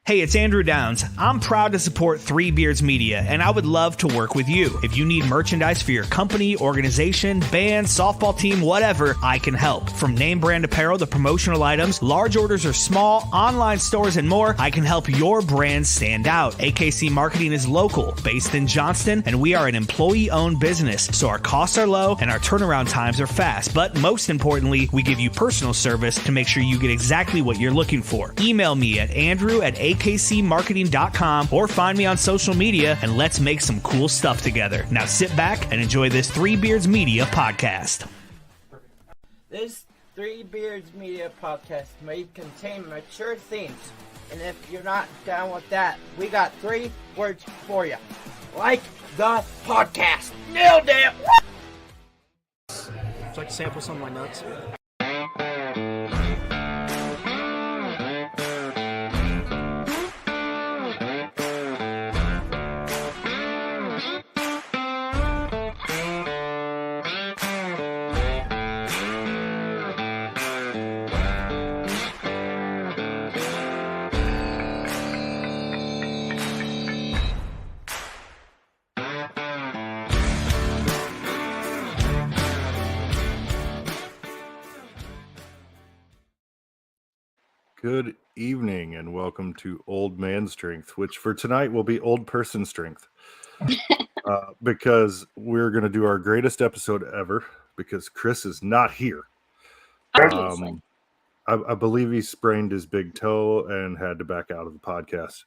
Hey, it's Andrew Downs. I'm proud to support Three Beards Media, and I would love to work with you. If you need merchandise for your company, organization, band, softball team, whatever, I can help. From name brand apparel to promotional items, large orders or small, online stores, and more, I can help your brand stand out. AKC Marketing is local, based in Johnston, and we are an employee-owned business, so our costs are low and our turnaround times are fast. But most importantly, we give you personal service to make sure you get exactly what you're looking for. Email me at andrew@akcmarketing.com or find me on social media and let's make some cool stuff together. Now sit back and enjoy this Three Beards Media podcast. This Three Beards Media podcast may contain mature themes, and if you're not down with that, we got 3 words for you. Like the podcast. Nailed it! Would you like to sample some of my nuts? Good evening and welcome to Old Man Strength, which for tonight will be Old Person Strength. Because we're going to do our greatest episode ever because Chris is not here. I believe he sprained his big toe and had to back out of the podcast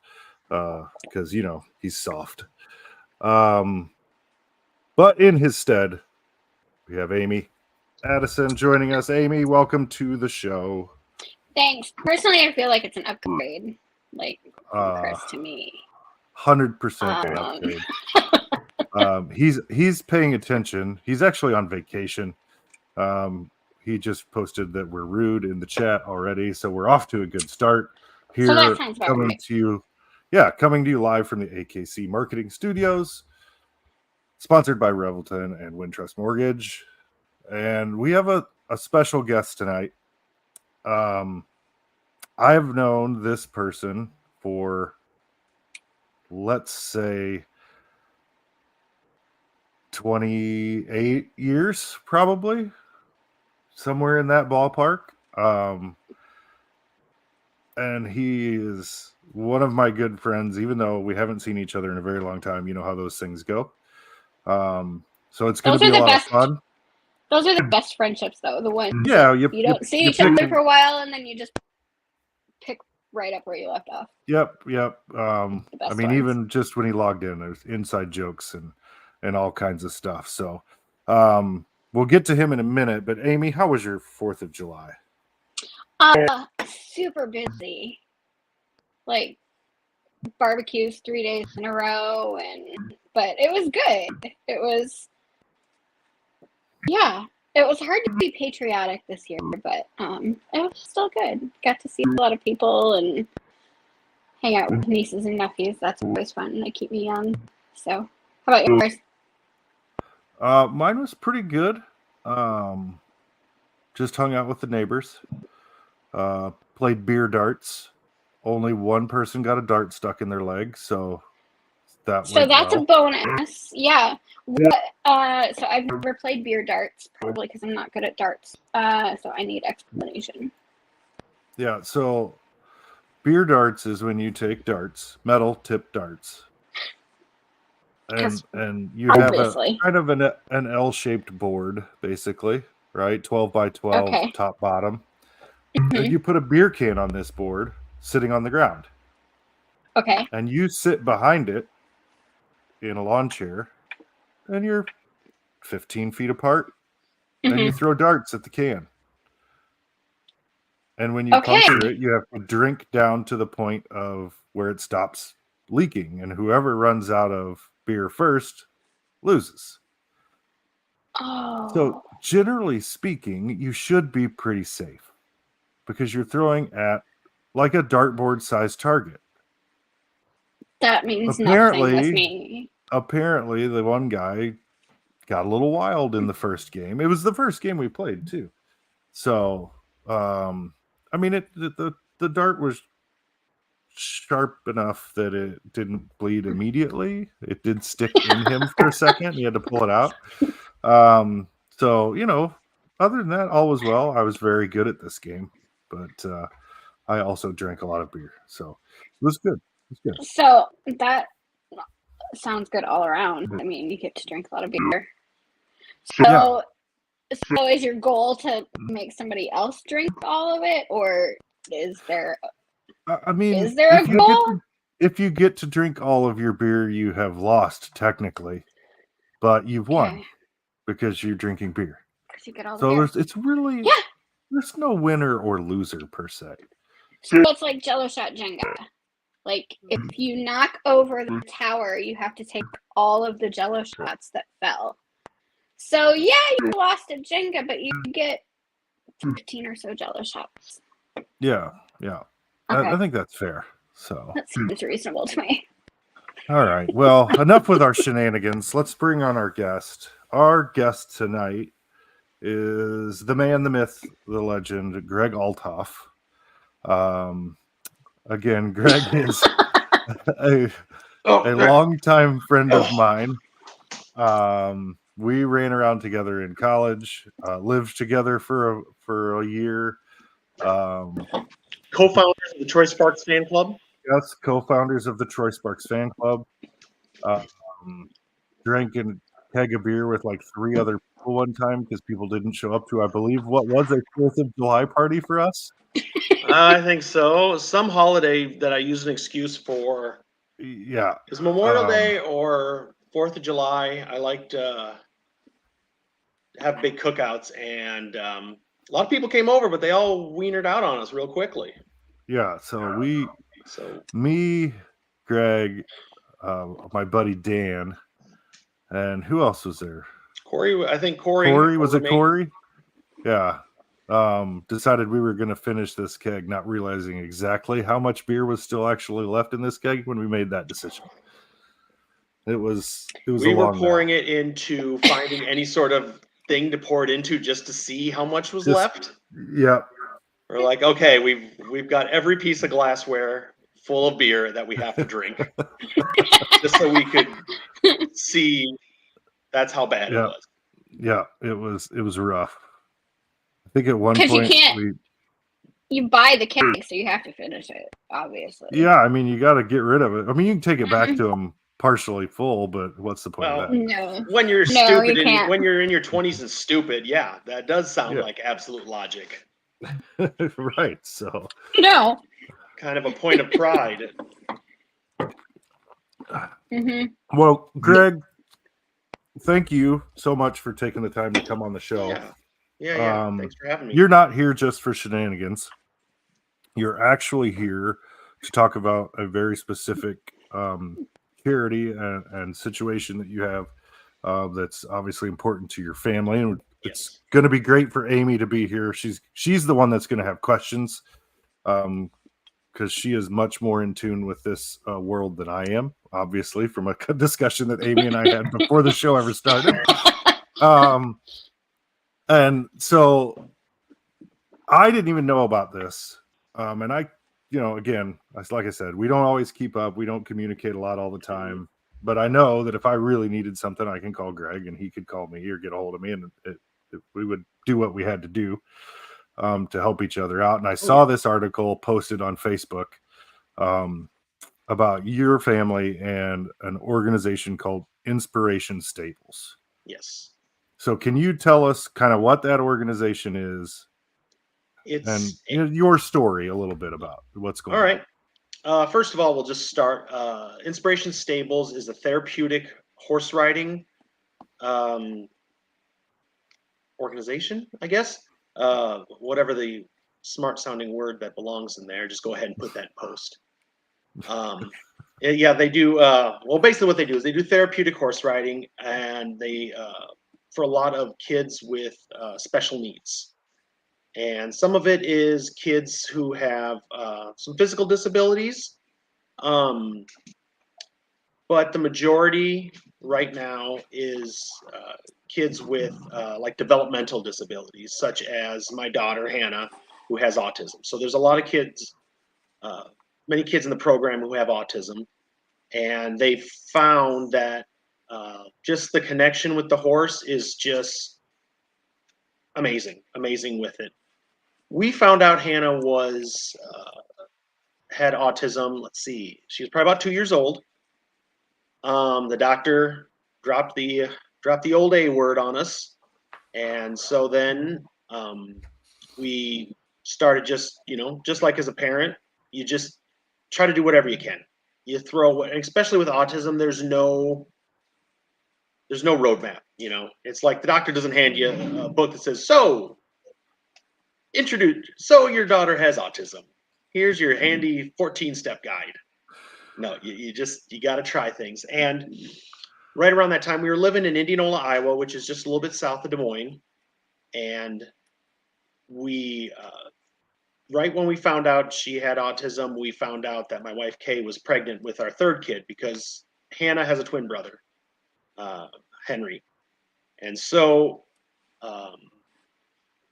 because, you know, he's soft. But in his stead, we have Amy Addison joining us. Amy, welcome to the show. Thanks. Personally, I feel like it's an upgrade, like from Chris to me. 100% upgrade. He's paying attention. He's actually on vacation. He just posted that we're rude in the chat already, so we're off to a good start here. So that sounds about coming right. to you live from the AKC Marketing Studios, sponsored by Revelton and Wintrust Mortgage, and we have a special guest tonight. I've known this person for, let's say, 28 years, probably, somewhere in that ballpark. And he is one of my good friends, even though we haven't seen each other in a very long time. You know how those things go. So it's going to be a lot of fun. Those are the best friendships, though. The ones you don't see each other for a while, and then you just pick right up where you left off. Yep. I mean, ones. even just when he logged in, there's inside jokes and all kinds of stuff. So we'll get to him in a minute. But Amy, how was your 4th of July? Super busy. Like barbecues 3 days in a row, but it was good. It was hard to be patriotic this year, but it was still good. Got to see a lot of people and hang out with nieces and nephews. That's always fun. They keep me young. So, how about yours? Mine was pretty good. Just hung out with the neighbors. Played beer darts. Only one person got a dart stuck in their leg, so that's a bonus. Yeah. So I've never played beer darts, probably because I'm not good at darts. So I need explanation. Yeah, so beer darts is when you take darts, metal tip darts, and you have a kind of an L-shaped board, basically, right? 12 by 12, top bottom. Mm-hmm. And you put a beer can on this board, sitting on the ground. Okay. And you sit behind it in a lawn chair, and you're 15 feet apart, and you throw darts at the can. And when you puncture it, you have to drink down to the point of where it stops leaking, and whoever runs out of beer first loses. Oh. So generally speaking, you should be pretty safe because you're throwing at like a dartboard sized target. That means nothing with me. Apparently, the one guy got a little wild in the first game. It was the first game we played too. So, I mean, the dart was sharp enough that it didn't bleed immediately. It did stick in him for a second. He had to pull it out. So, other than that, all was well. I was very good at this game, but I also drank a lot of beer. So it was good. It was good. So that sounds good all around. I mean, you get to drink a lot of beer. So, so is your goal to make somebody else drink all of it, or is there I mean, is there a goal? If you get to drink all of your beer, you have lost technically, but you've won because you're drinking beer. Because you get all the So beer. there's no winner or loser per se. So it's like Jello shot Jenga. Like if you knock over the tower, you have to take all of the Jello shots that fell. So yeah, you lost at Jenga, but you get 15 or so Jello shots. Yeah. Okay. I think that's fair. So that seems reasonable to me. All right. Well, enough with our shenanigans. Let's bring on our guest. Our guest tonight is the man, the myth, the legend, Greg Althoff. Again, Greg is a longtime friend of mine. We ran around together in college, lived together for a year. Co-founders of the Troy Sparks fan club. Yes, co-founders of the Troy Sparks fan club. Drank a keg of beer with like 3 other people one time because people didn't show up to, I believe, what was a 4th of July party for us. I think so. Some holiday that I use an excuse for. Yeah. It's Memorial Day or 4th of July. I like to have big cookouts, and a lot of people came over, but they all wienered out on us real quickly. Yeah. So me, Greg, my buddy Dan, and who else was there? Corey. I think Corey. Corey, was it Corey? Yeah. Decided we were going to finish this keg, not realizing exactly how much beer was still actually left in this keg when we made that decision. It was. We were pouring it into finding any sort of thing to pour it into just to see how much was left. Yeah. We're like, okay, we've got every piece of glassware full of beer that we have to drink, just so we could see. That's how bad it was. Yeah, it was rough. I think at one point you buy the keg, so you have to finish it, obviously. Yeah, I mean, you got to get rid of it. I mean, you can take it back to them partially full, but what's the point of that? No. When you're stupid, when you're in your 20s and stupid, yeah, that does sound like absolute logic. Right. So no, kind of a point of pride. Well, Greg, thank you so much for taking the time to come on the show. Yeah. Thanks for having me. You're not here just for shenanigans. You're actually here to talk about a very specific charity and situation that you have that's obviously important to your family, and it's going to be great for Amy to be here. She's the one that's going to have questions because she is much more in tune with this world than I am, obviously, from a discussion that Amy and I had before the show ever started. And so I didn't even know about this. And I, again, like I said, we don't always keep up. We don't communicate a lot all the time. But I know that if I really needed something, I can call Greg and he could call me or get a hold of me, and we would do what we had to do to help each other out. And I saw this article posted on Facebook about your family and an organization called Inspiration Staples. Yes. So can you tell us kind of what that organization is and your story a little bit about what's going on? All right. First of all, we'll just start. Inspiration Stables is a therapeutic horse riding organization, I guess. Whatever the smart sounding word that belongs in there, just go ahead and put that in post. Yeah, they do. Well, basically what they do is they do therapeutic horse riding, and they for a lot of kids with special needs. And some of it is kids who have some physical disabilities. But the majority right now is kids with like developmental disabilities, such as my daughter, Hannah, who has autism. So there's a lot of kids many kids in the program who have autism, and they found that just the connection with the horse is just amazing with it. We found out Hannah had autism. Let's see, she was probably about 2 years old. The doctor dropped the old A word on us, and so then we started just like as a parent, you just try to do whatever you can. You throw, especially with autism, there's no roadmap. It's like the doctor doesn't hand you a book that says, so your daughter has autism. Here's your handy 14-step guide. No, you got to try things. And right around that time, we were living in Indianola, Iowa, which is just a little bit south of Des Moines. And we, right when we found out she had autism, we found out that my wife, Kay, was pregnant with our third kid, because Hannah has a twin brother, Henry. And so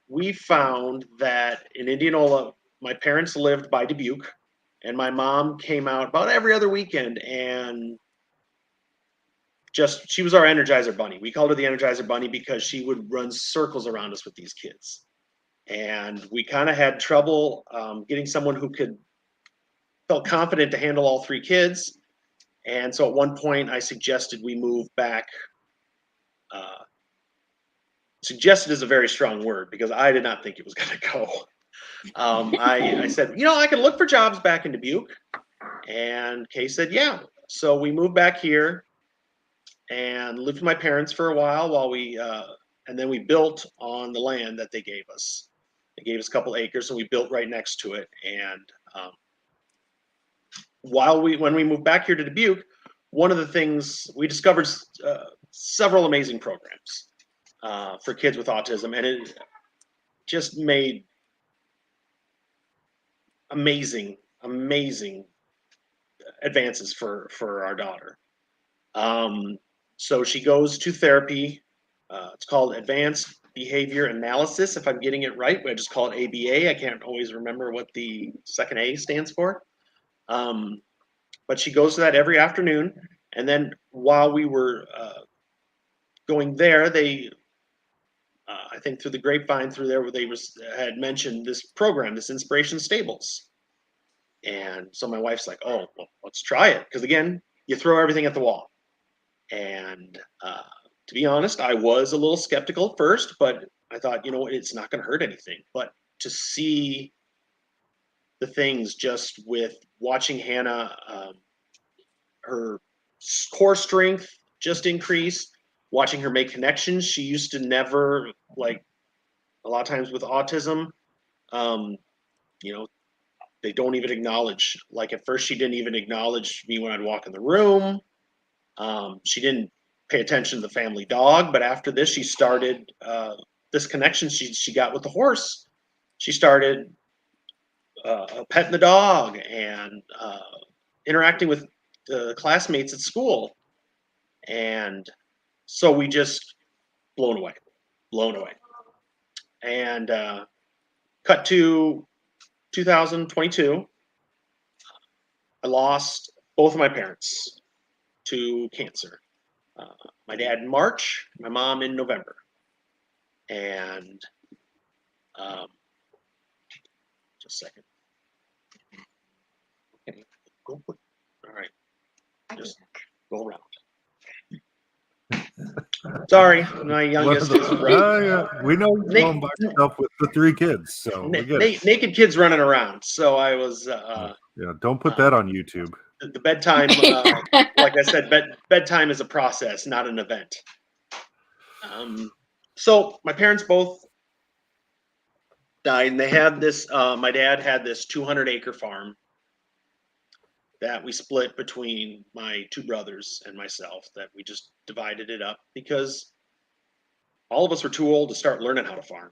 we found that in Indianola, my parents lived by Dubuque, and my mom came out about every other weekend, and she was our Energizer Bunny. We called her the Energizer Bunny because she would run circles around us with these kids. And we kind of had trouble getting someone who felt confident to handle all three kids. And so at one point I suggested we move back. Suggested is a very strong word, because I did not think it was going to go. I said, I can look for jobs back in Dubuque. And Kay said, yeah. So we moved back here and lived with my parents for a while and then we built on the land that they gave us. They gave us a couple acres, and we built right next to it. And when we moved back here to Dubuque, one of the things we discovered, several amazing programs for kids with autism, and it just made amazing advances for our daughter. So she goes to therapy. It's called Advanced Behavior Analysis, if I'm getting it right. I just call it ABA. I can't always remember what the second A stands for. But she goes to that every afternoon. And then while we were going there, they, I think through the grapevine through there, they had mentioned this program, this Inspiration Stables. And so my wife's like, oh, well, let's try it. Because again, you throw everything at the wall. And to be honest, I was a little skeptical at first, but I thought, it's not going to hurt anything. But to see the things just with watching Hannah, her core strength just increase, watching her make connections. She used to never, like a lot of times with autism, they don't even acknowledge. Like at first, she didn't even acknowledge me when I'd walk in the room. She didn't pay attention to the family dog, but after this, she started this connection she got with the horse. She started petting the dog and interacting with the classmates at school. And so we just blown away. And cut to 2022. I lost both of my parents to cancer. My dad in March, my mom in November. And just a second. Okay, go quick. All right. Just go around. Sorry, my youngest is we know you're going by yourself with the three kids, so naked kids running around. So I was don't put that on YouTube. The bedtime, like I said, bedtime is a process, not an event. So my parents both died, and they had this. My dad had this 200-acre farm that we split between my two brothers and myself. That we just divided it up because all of us were too old to start learning how to farm.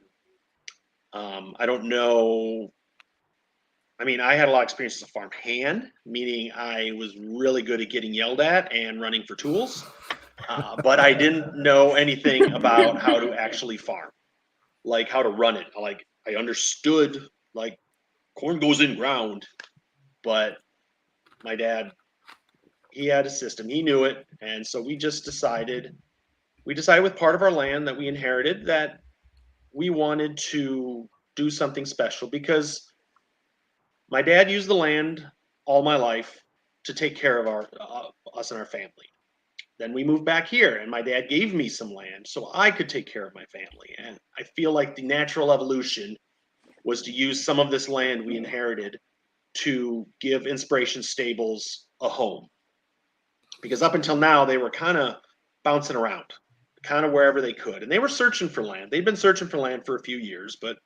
I don't know. I mean, I had a lot of experience as a farm hand, meaning I was really good at getting yelled at and running for tools, but I didn't know anything about how to actually farm, like how to run it. Like I understood, like corn goes in ground, but my dad, he had a system. He knew it, and so we decided with part of our land that we inherited that we wanted to do something special because my dad used the land all my life to take care of us and our family. Then we moved back here, and my dad gave me some land so I could take care of my family. And I feel like the natural evolution was to use some of this land we inherited to give Inspiration Stables a home. Because up until now, they were kind of bouncing around, kind of wherever they could. And they were searching for land. They'd been searching for land for a few years, but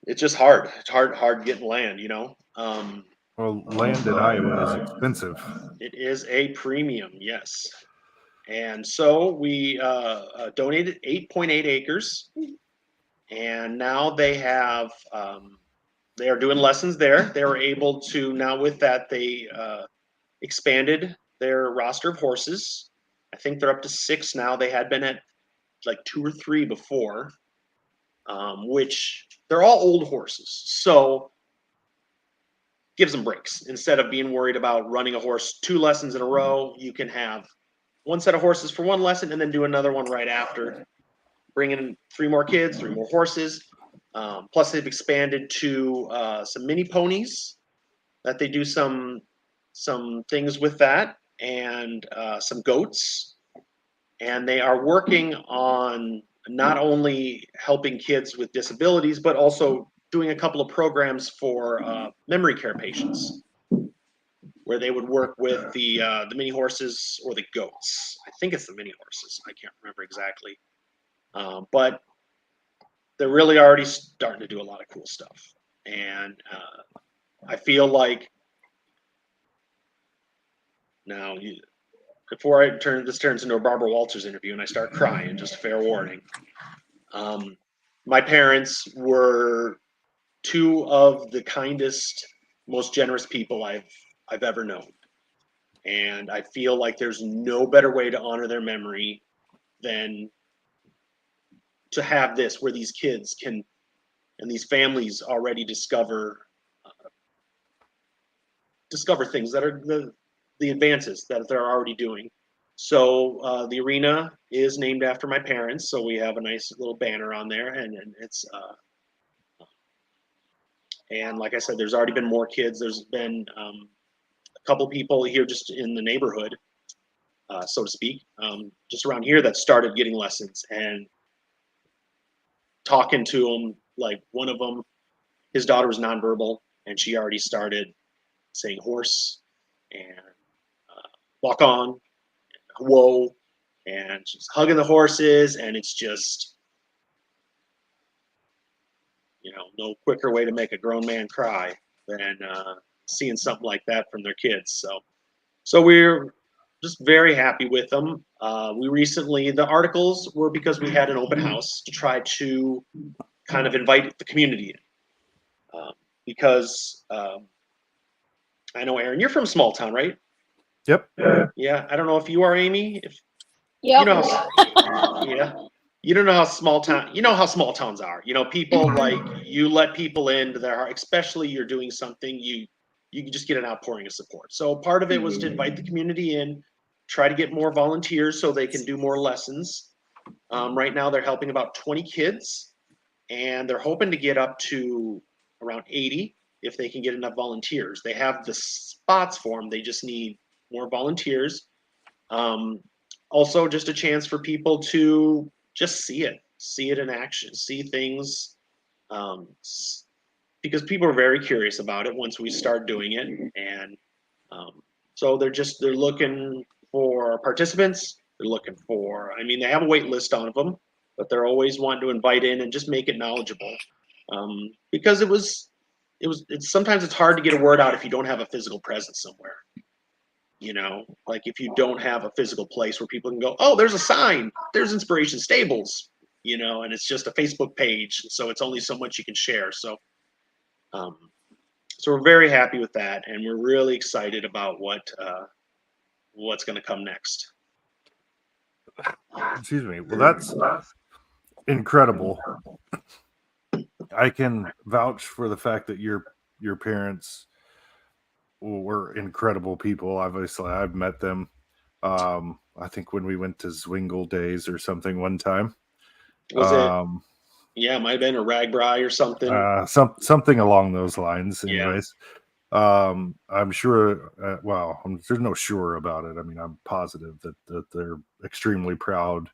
it's just hard. It's hard getting land, you know? Well, land in Iowa is expensive. It is a premium, yes. And so we donated 8.8 acres. And now they have, they are doing lessons there. They were able to, now with that, they expanded their roster of horses. I think they're up to 6 now. They had been at like 2 or 3 before, which they're all old horses. So gives them breaks. Instead of being worried about running a horse 2 lessons in a row, you can have one set of horses for 1 lesson and then do another one right after. Bring in 3 more kids, 3 more horses. Plus, they've expanded to some mini ponies that they do some things with that, and some goats. And they are working on not only helping kids with disabilities, but also doing a couple of programs for memory care patients, where they would work with the mini horses or the goats. I think it's the mini horses. I can't remember exactly. But they're really already starting to do a lot of cool stuff. And I feel like now, before this turns into a Barbara Walters interview and I start crying, just a fair warning. My parents were 2 of the kindest, most generous people I've ever known. And I feel like there's no better way to honor their memory than to have this, where these kids can, and these families already discover things that are the advances that they're already doing. So the arena is named after my parents, so we have a nice little banner on there, and it's and like I said, there's already been more kids. There's been a couple people here just in the neighborhood, so to speak, just around here that started getting lessons and talking to them. Like one of them, his daughter was nonverbal, and she already started saying horse and walk on, whoa, and she's hugging the horses, and it's just, no quicker way to make a grown man cry than seeing something like that from their kids. So we're just very happy with them. We recently, the articles were because we had an open house to try to kind of invite the community in. Because I know, Aaron, you're from a small town, right? Yep. Yeah, I don't know if you are, Amy. Yep. You know how, yeah. You don't know how small town. You know how small towns are. People like you let people into their heart, especially you're doing something. You can just get an outpouring of support. So part of it was to invite the community in, try to get more volunteers so they can do more lessons. Right now they're helping about 20 kids, and they're hoping to get up to around 80 if they can get enough volunteers. They have the spots for them. They just need more volunteers. Also, just a chance for people to just see it in action, see things, because people are very curious about it once we start doing it. And so they're looking for participants. They're looking for, they have a wait list on them, but they're always wanting to invite in and just make it knowledgeable. Because sometimes it's hard to get a word out if you don't have a physical presence somewhere. Like if you don't have a physical place where people can go, oh, there's a sign, there's Inspiration Stables, and it's just a Facebook page. So it's only so much you can share. So we're very happy with that. And we're really excited about what's going to come next. Excuse me. Well, that's incredible. I can vouch for the fact that your parents were incredible people. Obviously, I've met them. I think when we went to Zwingle Days or something one time. Was it? Yeah, it might have been a Ragbri or something. Something along those lines. Yeah. Anyways, I'm sure. Well, there's no sure about it. I mean, I'm positive that they're extremely proud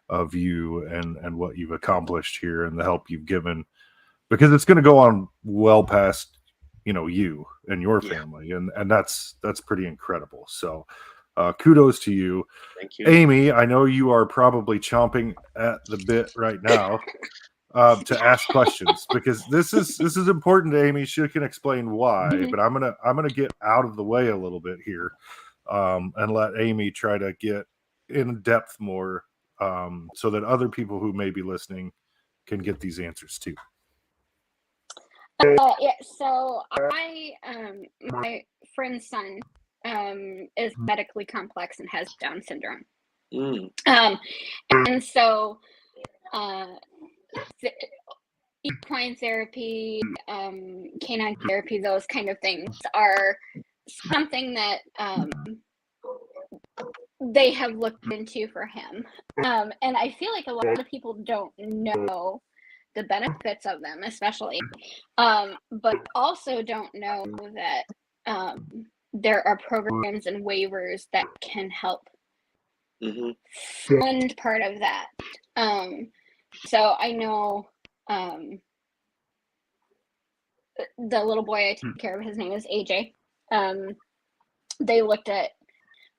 of you and what you've accomplished here and the help you've given, because it's going to go on well past you and your family, and that's pretty incredible. So kudos to you. Thank you, Amy. I know you are probably chomping at the bit right now to ask questions, because this is important to Amy. She can explain why, but I'm gonna get out of the way a little bit here and let Amy try to get in depth more, so that other people who may be listening can get these answers too. Yeah, so my friend's son is medically complex and has Down syndrome. And so equine therapy, canine therapy, those kind of things are something that they have looked into for him. And I feel like a lot of people don't know the benefits of them, especially, but also don't know that there are programs and waivers that can help fund part of that. So I know the little boy I take care of, his name is AJ. They looked at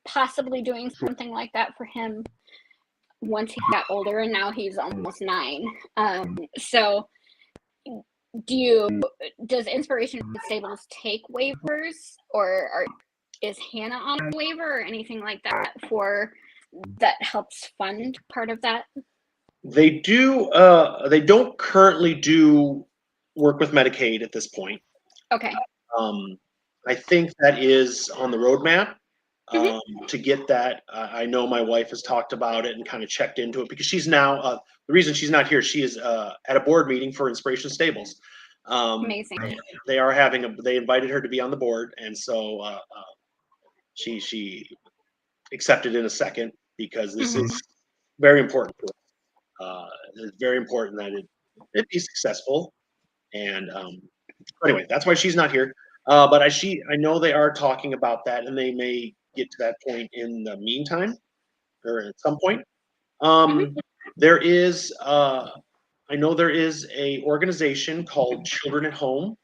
possibly doing something like that for him once he got older, and now he's almost 9. So does Inspiration for Disabled take waivers, or is Hannah on a waiver or anything like that that helps fund part of that? They do. They don't currently do work with Medicaid at this point. Okay. I think that is on the roadmap to get that. I know my wife has talked about it and kind of checked into it, because she's now the reason she's not here. She is at a board meeting for Inspiration Stables. Amazing. They are they invited her to be on the board, and so she accepted in a second, because this is very important to us. It's very important that it be successful, and anyway, that's why she's not here. But I know they are talking about that, and they may get to that point in the meantime, or at some point. There is, I know there is a organization called Children at Home,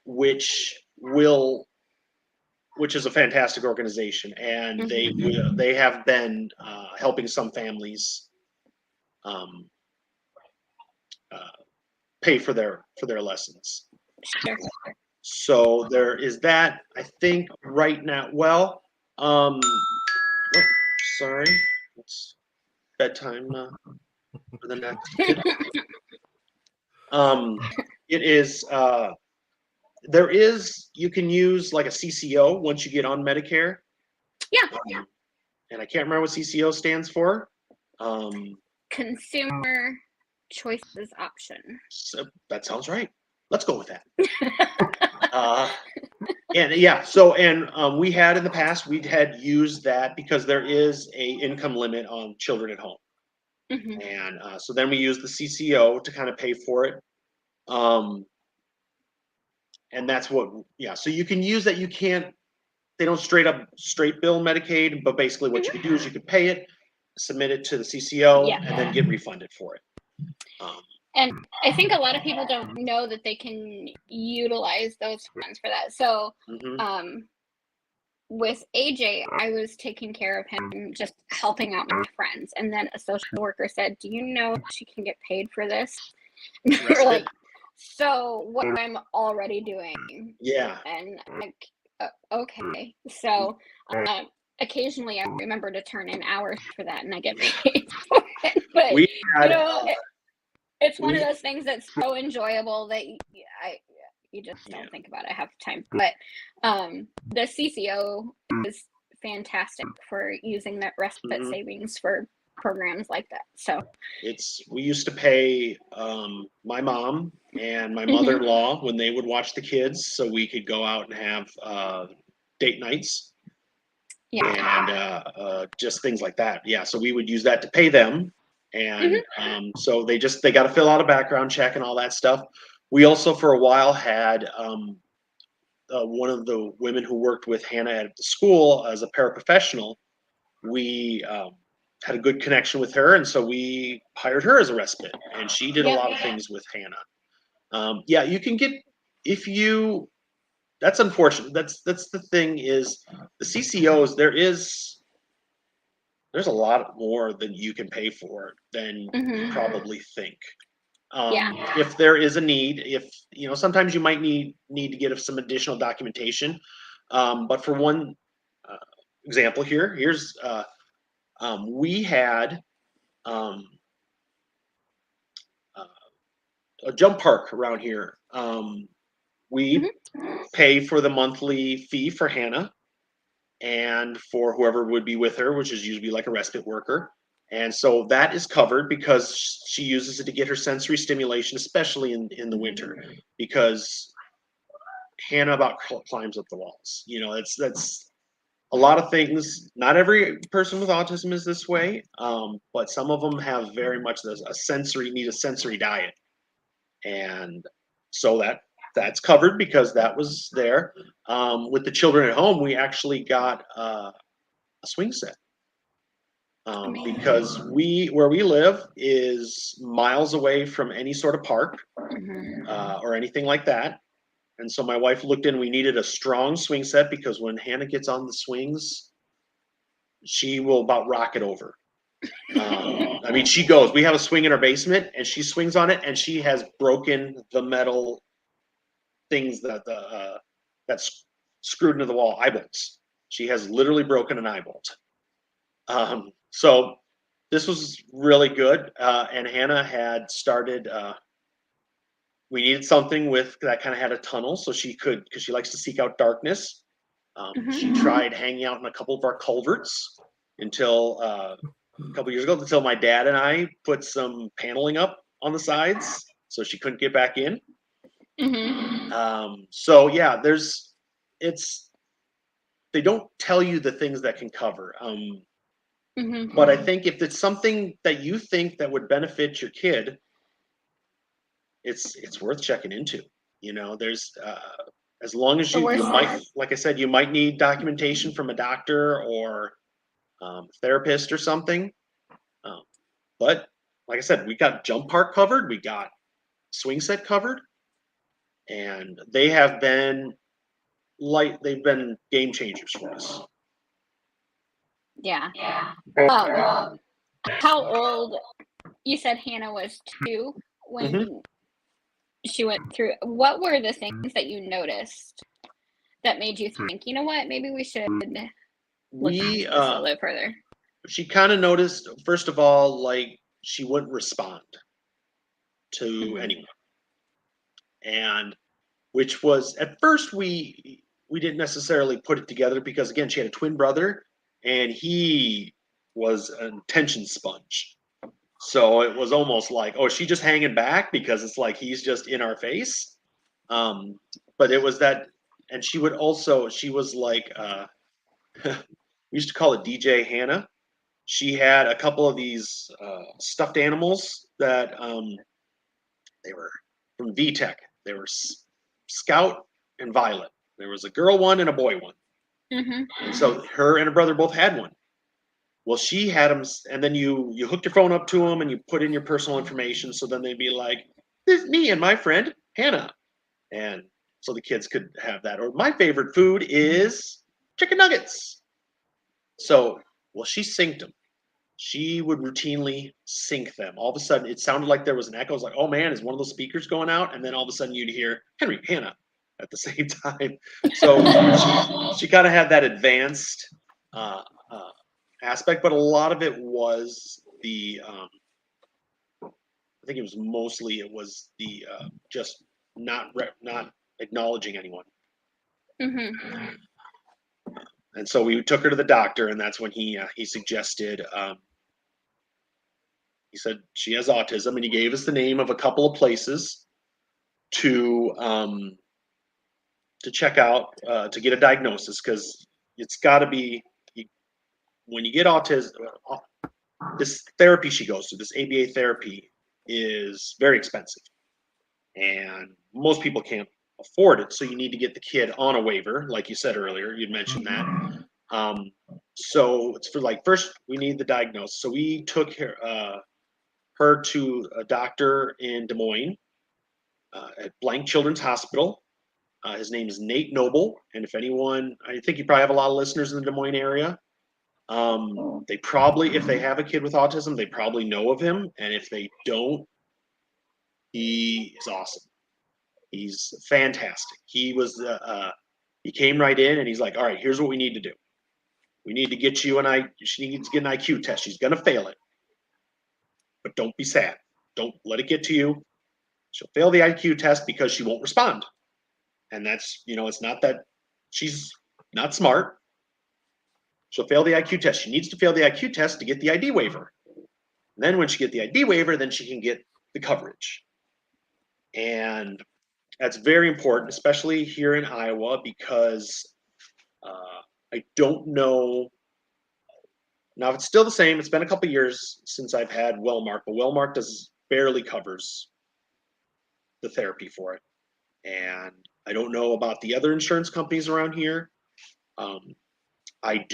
which is a fantastic organization, and they have been helping some families pay for their lessons. Sure. So there is that. I think right now, well, sorry, it's bedtime for the next kid. It is you can use like a CCO once you get on Medicare. Yeah. And I can't remember what CCO stands for. Consumer Choices Option. So that sounds right. Let's go with that. And yeah, so we had in the past, we had used that because there is a income limit on Children at Home. And so then we used the CCO to kind of pay for it. And that's what, so you can use that. You can't, they don't straight bill Medicaid, but basically what you could do is you could pay it, submit it to the CCO, and then get refunded for it. And I think a lot of people don't know that they can utilize those funds for that. So with AJ, I was taking care of him, just helping out my friends. And then a social worker said, "Do you know she can get paid for this?" And we're like, "So what I'm already doing." Yeah. And I'm like, okay. So occasionally I remember to turn in hours for that, and I get paid for it. But it's one of those things that's so enjoyable that you just don't think about it half the time. But the CCO is fantastic for using that respite savings for programs like that. So we used to pay my mom and my mother-in-law when they would watch the kids, so we could go out and have date nights. Yeah. And just things like that. Yeah, so we would use that to pay them, and so they got to fill out a background check and all that stuff. We also for a while had one of the women who worked with Hannah at the school as a paraprofessional. We had a good connection with her, and so we hired her as a respite, and she did a lot of things with Hannah. Yeah, you can get if you. That's unfortunate. That's the thing is the CCOs. There's a lot more than you can pay for than you probably think. If there is a need, if sometimes you might need to get some additional documentation. But for one example here's we had a jump park around here. We pay for the monthly fee for Hannah and for whoever would be with her, which is usually like a respite worker. And so that is covered because she uses it to get her sensory stimulation, especially in the winter, because Hannah about climbs up the walls. That's a lot of things. Not every person with autism is this way, but some of them have very much a sensory diet, and so that's covered because that was there. With the children at home, we actually got a swing set. Because where we live is miles away from any sort of park or anything like that. And so my wife looked in, we needed a strong swing set because when Hannah gets on the swings, she will about rock it over. I mean, we have a swing in our basement and she swings on it and she has broken the metal things that's screwed into the wall, eye bolts. She has literally broken an eye bolt. So this was really good. And Hannah had started, we needed something with that kind of had a tunnel so she could, because she likes to seek out darkness. She tried hanging out in a couple of our culverts until a couple years ago, until my dad and I put some paneling up on the sides so she couldn't get back in. So yeah, they don't tell you the things that can cover. But I think if it's something that you think that would benefit your kid, it's worth checking into. There's as long as you might, like I said, you might need documentation from a doctor or therapist or something. But like I said, we got jump park covered, we got swing set covered, and they've been game changers for us. Yeah. How old? You said Hannah was 2 when she went through. What were the things that you noticed that made you think, you know what, maybe we should look into this a little further? She kind of noticed, first of all, like she wouldn't respond to anyone, and which was at first we didn't necessarily put it together because again she had a twin brother and he was an attention sponge, so it was almost like, oh, is she just hanging back because it's like he's just in our face. But it was that, and she was like we used to call it DJ Hannah. She had a couple of these stuffed animals that they were from VTech. They were Scout and Violet. There was a girl one and a boy one. And so her and her brother both had one. Well, she had them, and then you hooked your phone up to them and you put in your personal information. So then they'd be like, "This is me and my friend Hannah," and so the kids could have that. Or my favorite food is chicken nuggets. So, well, she synced them. She would routinely sync them. All of a sudden, it sounded like there was an echo. I was like, oh man, is one of those speakers going out? And then all of a sudden you'd hear Hannah at the same time. So she kind of had that advanced aspect, but a lot of it was I think it was mostly just not acknowledging anyone. And so we took her to the doctor, and that's when he suggested. He said she has autism, and he gave us the name of a couple of places to to check out to get a diagnosis, because it's got to be when you get autism. This therapy she goes to, this ABA therapy, is very expensive, and most people can't afford it. So you need to get the kid on a waiver, like you said earlier. You'd mentioned that. So it's for like, first we need the diagnosis. So we took her to a doctor in Des Moines at Blank Children's Hospital. His name is Nate Noble, and if anyone, I think you probably have a lot of listeners in the Des Moines area. They probably, if they have a kid with autism, they probably know of him, and if they don't, he is awesome. He's fantastic. He was he came right in and he's like, all right, here's what we need to do. We need to get you she needs to get an IQ test. She's gonna fail it, but don't be sad. Don't let it get to you. She'll fail the IQ test because she won't respond, and that's, it's not that she's not smart. She'll fail the IQ test. She needs to fail the IQ test to get the ID waiver. And then when she gets the ID waiver, then she can get the coverage. And that's very important, especially here in Iowa, because I don't know. Now, it's still the same. It's been a couple of years since I've had Wellmark, but Wellmark barely covers the therapy for it. And I don't know about the other insurance companies around here. I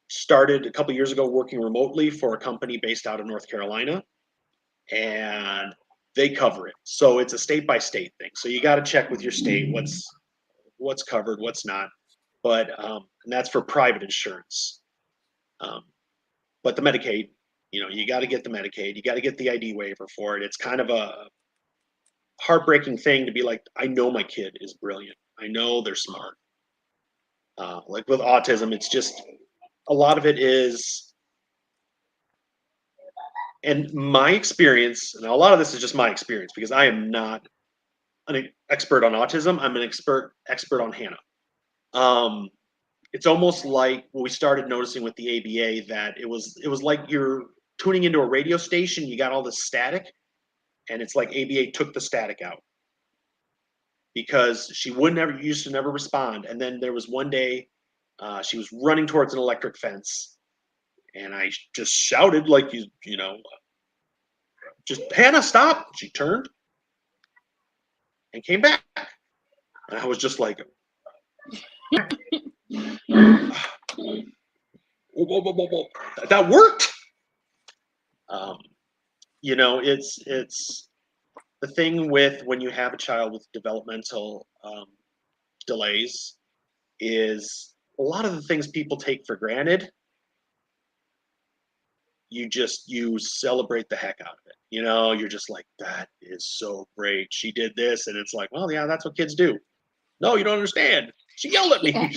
started a couple years ago working remotely for a company based out of North Carolina, and they cover it. So it's a state by state thing. So you got to check with your state what's covered, what's not. But and that's for private insurance. But the Medicaid, you got to get the Medicaid. You got to get the ID waiver for it. It's kind of a heartbreaking thing to be like, I know my kid is brilliant. I know they're smart. Like with autism, it's just a lot of it is, and my experience, and a lot of this is just my experience because I am not an expert on autism. I'm an expert on Hannah. It's almost like what we started noticing with the ABA, that it was like you're tuning into a radio station. You got all this static, and it's like ABA took the static out because she used to never respond. And then there was one day she was running towards an electric fence, and I just shouted like, just Hannah, stop. She turned and came back, and I was just like, whoa. That worked. It's the thing with when you have a child with developmental delays is a lot of the things people take for granted. You celebrate the heck out of it. You're just like, that is so great. She did this. And it's like, well, yeah, that's what kids do. No, you don't understand. She yelled at me.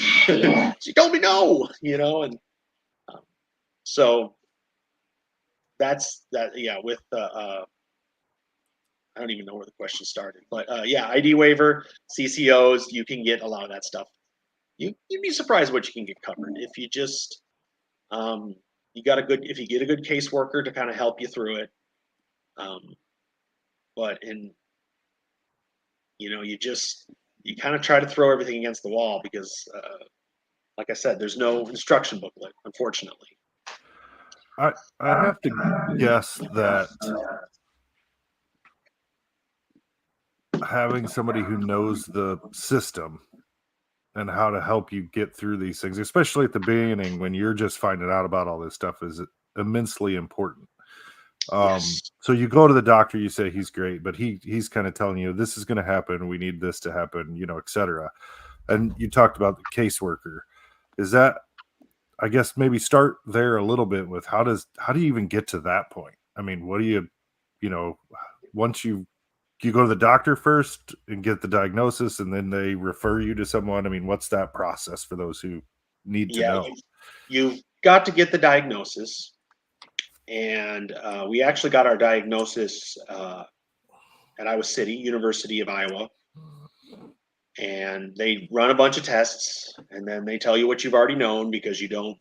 She told me no, and so that's that. Yeah. With, I don't even know where the question started, but yeah, ID waiver, CCOs, you can get a lot of that stuff. You'd be surprised what you can get covered if you just, if you get a good caseworker to kind of help you through it. But you kind of try to throw everything against the wall because, like I said, there's no instruction booklet, unfortunately. I have to guess that having somebody who knows the system and how to help you get through these things, especially at the beginning when you're just finding out about all this stuff, is immensely important. Yes. So you go to the doctor, you say he's great, but he's kind of telling you this is going to happen. We need this to happen, etc. And you talked about the caseworker. Is that, I guess, maybe start there a little bit with how do you even get to that point? I mean, what do you once you go to the doctor first and get the diagnosis and then they refer you to someone? I mean, what's that process for those who need to know? You've got to get the diagnosis. And we actually got our diagnosis at Iowa City, University of Iowa. And they run a bunch of tests, and then they tell you what you've already known, because you don't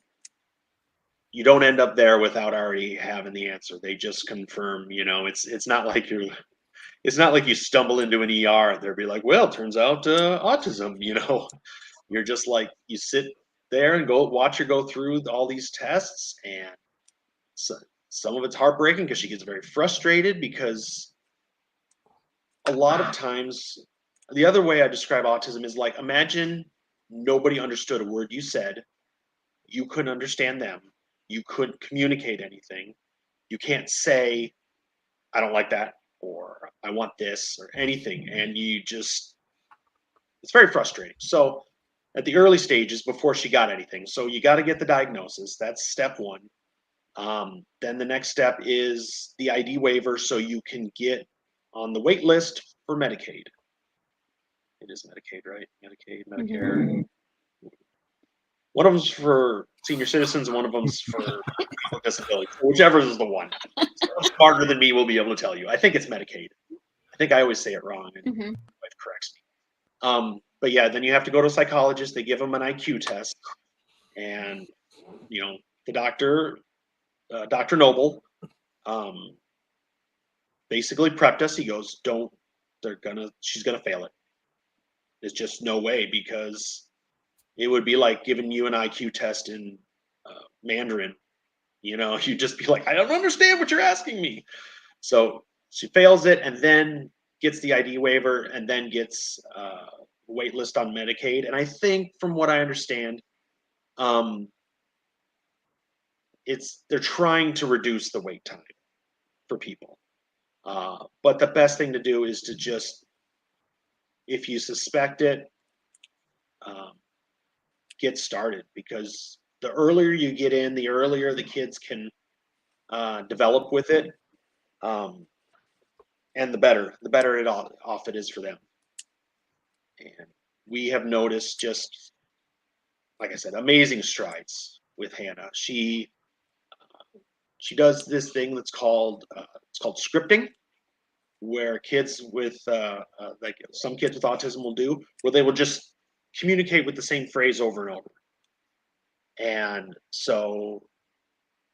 end up there without already having the answer. They just confirm, it's not like it's not like you stumble into an ER and they'll be like, well, turns out autism, You're just like, you sit there and watch her go through all these tests, and so, some of it's heartbreaking because she gets very frustrated because a lot of times, the other way I describe autism is like, imagine nobody understood a word you said. You couldn't understand them. You couldn't communicate anything. You can't say, I don't like that, or I want this, or anything. And it's very frustrating. So at the early stages, before she got anything, so you got to get the diagnosis. That's step one. Then the next step is the ID waiver so you can get on the wait list for Medicaid. It is Medicaid, right? Medicaid, Medicare. Mm-hmm. One of them's for senior citizens, and one of them's for people with disabilities. Whichever is the one. Someone smarter than me will be able to tell you. I think it's Medicaid. I think I always say it wrong, and my wife corrects me. But yeah, then you have to go to a psychologist. They give them an IQ test, and the doctor, Dr. Noble, basically prepped us. He goes, she's gonna fail it. There's just no way, because it would be like giving you an IQ test in Mandarin. You'd just be like, I don't understand what you're asking me. So she fails it, and then gets the ID waiver, and then gets wait list on Medicaid. And I think, from what I understand, they're trying to reduce the wait time for people. But the best thing to do is to just, if you suspect it, get started, because the earlier you get in, the earlier the kids can develop with it, and the better off it is for them. And we have noticed, just like I said, amazing strides with Hannah. She does this thing that's called scripting, where kids with like some kids with autism will do, where they will just communicate with the same phrase over and over. And so,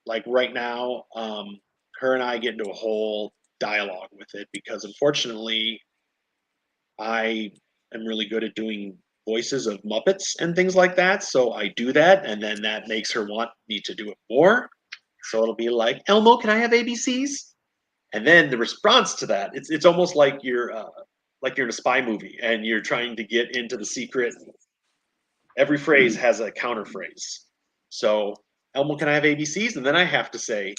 like right now, her and I get into a whole dialogue with it, because unfortunately I am really good at doing voices of Muppets and things like that. So I do that, and then that makes her want me to do it more. So it'll be like, Elmo, can I have ABCs? And then the response to that, it's almost like you're in a spy movie and you're trying to get into the secret. Every phrase has a counter phrase. So, Elmo, can I have ABCs? And then I have to say,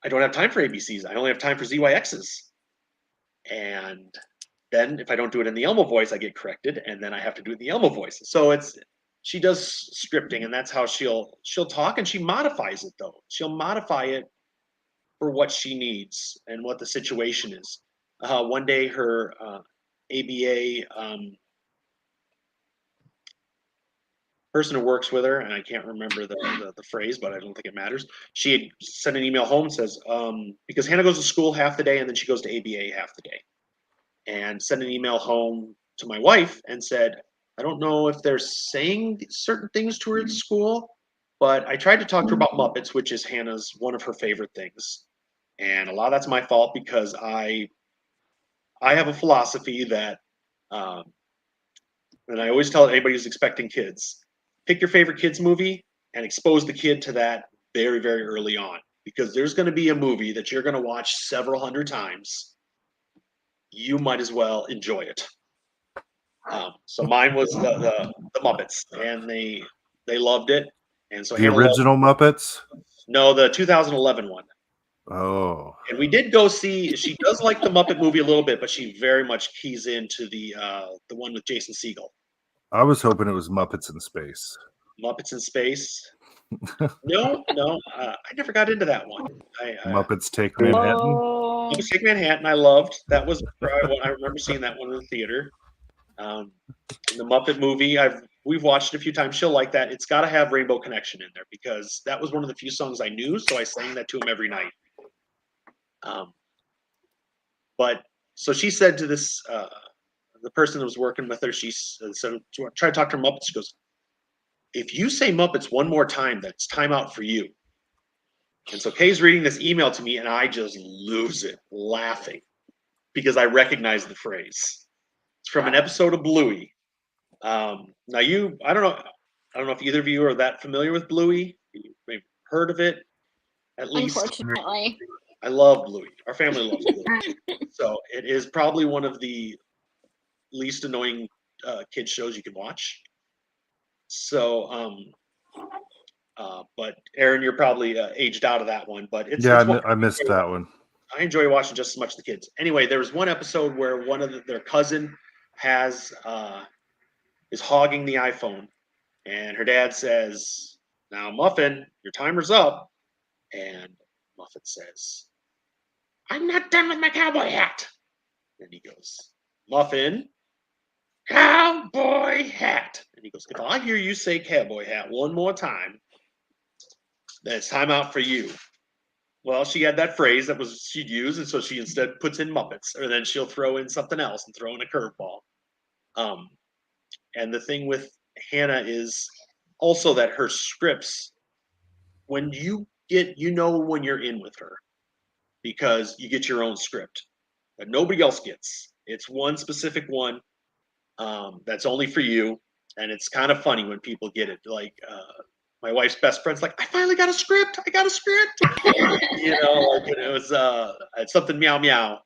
I don't have time for ABCs. I only have time for ZYXs. And then if I don't do it in the Elmo voice, I get corrected, and then I have to do it in the Elmo voice. So she does scripting, and that's how she'll talk, and she modifies it though. She'll modify it for what she needs and what the situation is. One day, her ABA person who works with her, and I can't remember the phrase, but I don't think it matters. She had sent an email home, says, because Hannah goes to school half the day and then she goes to ABA half the day, and sent an email home to my wife and said, I don't know if they're saying certain things to her at school, but I tried to talk to her about Muppets, which is Hannah's one of her favorite things. And a lot of that's my fault, because I have a philosophy that, and I always tell anybody who's expecting kids, pick your favorite kids movie and expose the kid to that very, very early on, because there's going to be a movie that you're going to watch several hundred times. You might as well enjoy it. So mine was the Muppets, and they loved it. And so the original Muppets? No, the 2011 one. Oh. And we did go see. She does like the Muppet movie a little bit, but she very much keys into the one with Jason Segel. I was hoping it was Muppets in Space. Muppets in Space. No, I never got into that one. Muppets Take Manhattan. Muppets Take Manhattan. I loved. That was. I remember seeing that one in the theater. The Muppet movie, we've watched it a few times. She'll like that. It's got to have Rainbow Connection in there, because that was one of the few songs I knew, so I sang that to him every night. But so she said to this, the person that was working with her, she said, try to talk to her Muppets. She goes, if you say Muppets one more time, that's time out for you. And so Kay's reading this email to me, and I just lose it laughing, because I recognize the phrase. It's from an episode of Bluey. Now I don't know if either of you are that familiar with Bluey. You've heard of it, at least. Unfortunately. I love Bluey. Our family loves Bluey. So it is probably one of the least annoying kids shows you can watch. So, but Aaron, you're probably aged out of that one. But it's I missed that one. I enjoy watching just as much as the kids. Anyway, there was one episode where one of their cousin is hogging the iPhone, and her dad says, "Now, Muffin, your timer's up," and Muffin says, "I'm not done with my cowboy hat." And he goes, "Muffin, cowboy hat." And he goes, "If I hear you say cowboy hat one more time, then it's time out for you." Well, she had that phrase that she'd use, and so she instead puts in Muppets, or then she'll throw in something else and throw in a curveball. And the thing with Hannah is also that her scripts, when you when you're in with her, because you get your own script that nobody else gets. It's one specific one that's only for you, and it's kind of funny when people get it. Like my wife's best friend's like, "I finally got a script. I got a script." It was it's something meow meow,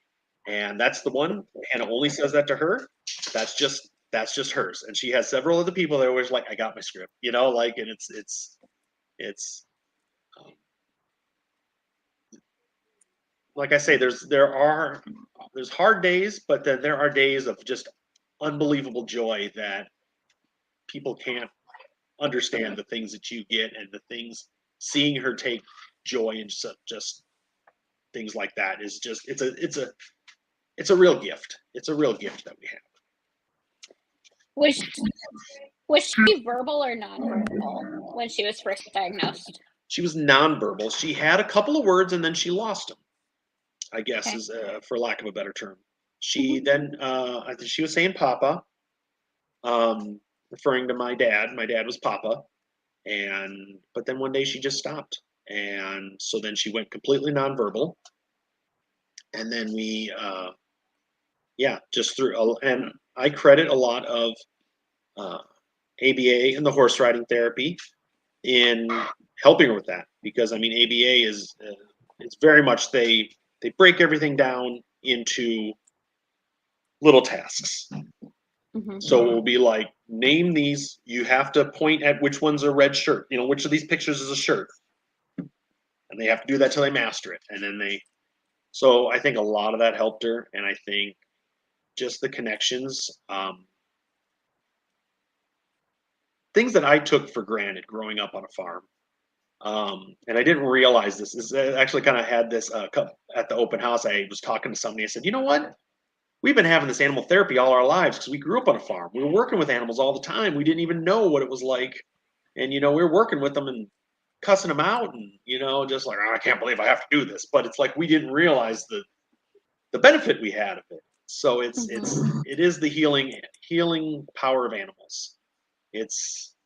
and that's the one. Hannah only says that to her. That's just hers, and she has several other people that are always like, "I got my script," and it's like I say, there's hard days, but then there are days of just unbelievable joy that people can't understand the things that you get, and the things seeing her take joy in just things like that is just it's a real gift. It's a real gift that we have. Was she verbal or nonverbal when she was first diagnosed? She was nonverbal. She had a couple of words and then she lost them, I guess, is for lack of a better term. She then I think she was saying Papa, referring to my dad. My dad was Papa, but then one day she just stopped, and so then she went completely nonverbal, and then we just through, and I credit a lot of ABA and the horse riding therapy in helping her with that, because I mean ABA is it's very much they break everything down into little tasks. Mm-hmm. So it will be like, name these. You have to point at which one's a red shirt. Which of these pictures is a shirt, and they have to do that till they master it. And then so I think a lot of that helped her, and I think just the connections, things that I took for granted growing up on a farm. And I didn't realize this. This actually kind of had this at the open house. I was talking to somebody. I said, "You know what? We've been having this animal therapy all our lives because we grew up on a farm. We were working with animals all the time. We didn't even know what it was like. And, we were working with them and cussing them out and, just like, I can't believe I have to do this." But it's like we didn't realize the benefit we had of it. So it is the healing power of animals. It's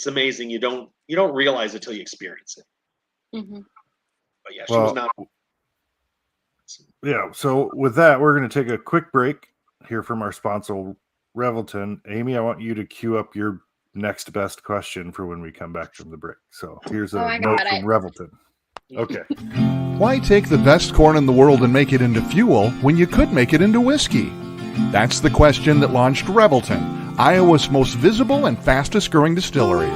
amazing. You don't realize it till you experience it. Mm-hmm. But yeah, she was not. Yeah. So with that, we're going to take a quick break here from our sponsor, Revelton. Amy, I want you to queue up your next best question for when we come back from the break. So here's a note from Revelton. Okay. Why take the best corn in the world and make it into fuel when you could make it into whiskey? That's the question that launched Revelton, Iowa's most visible and fastest growing distillery.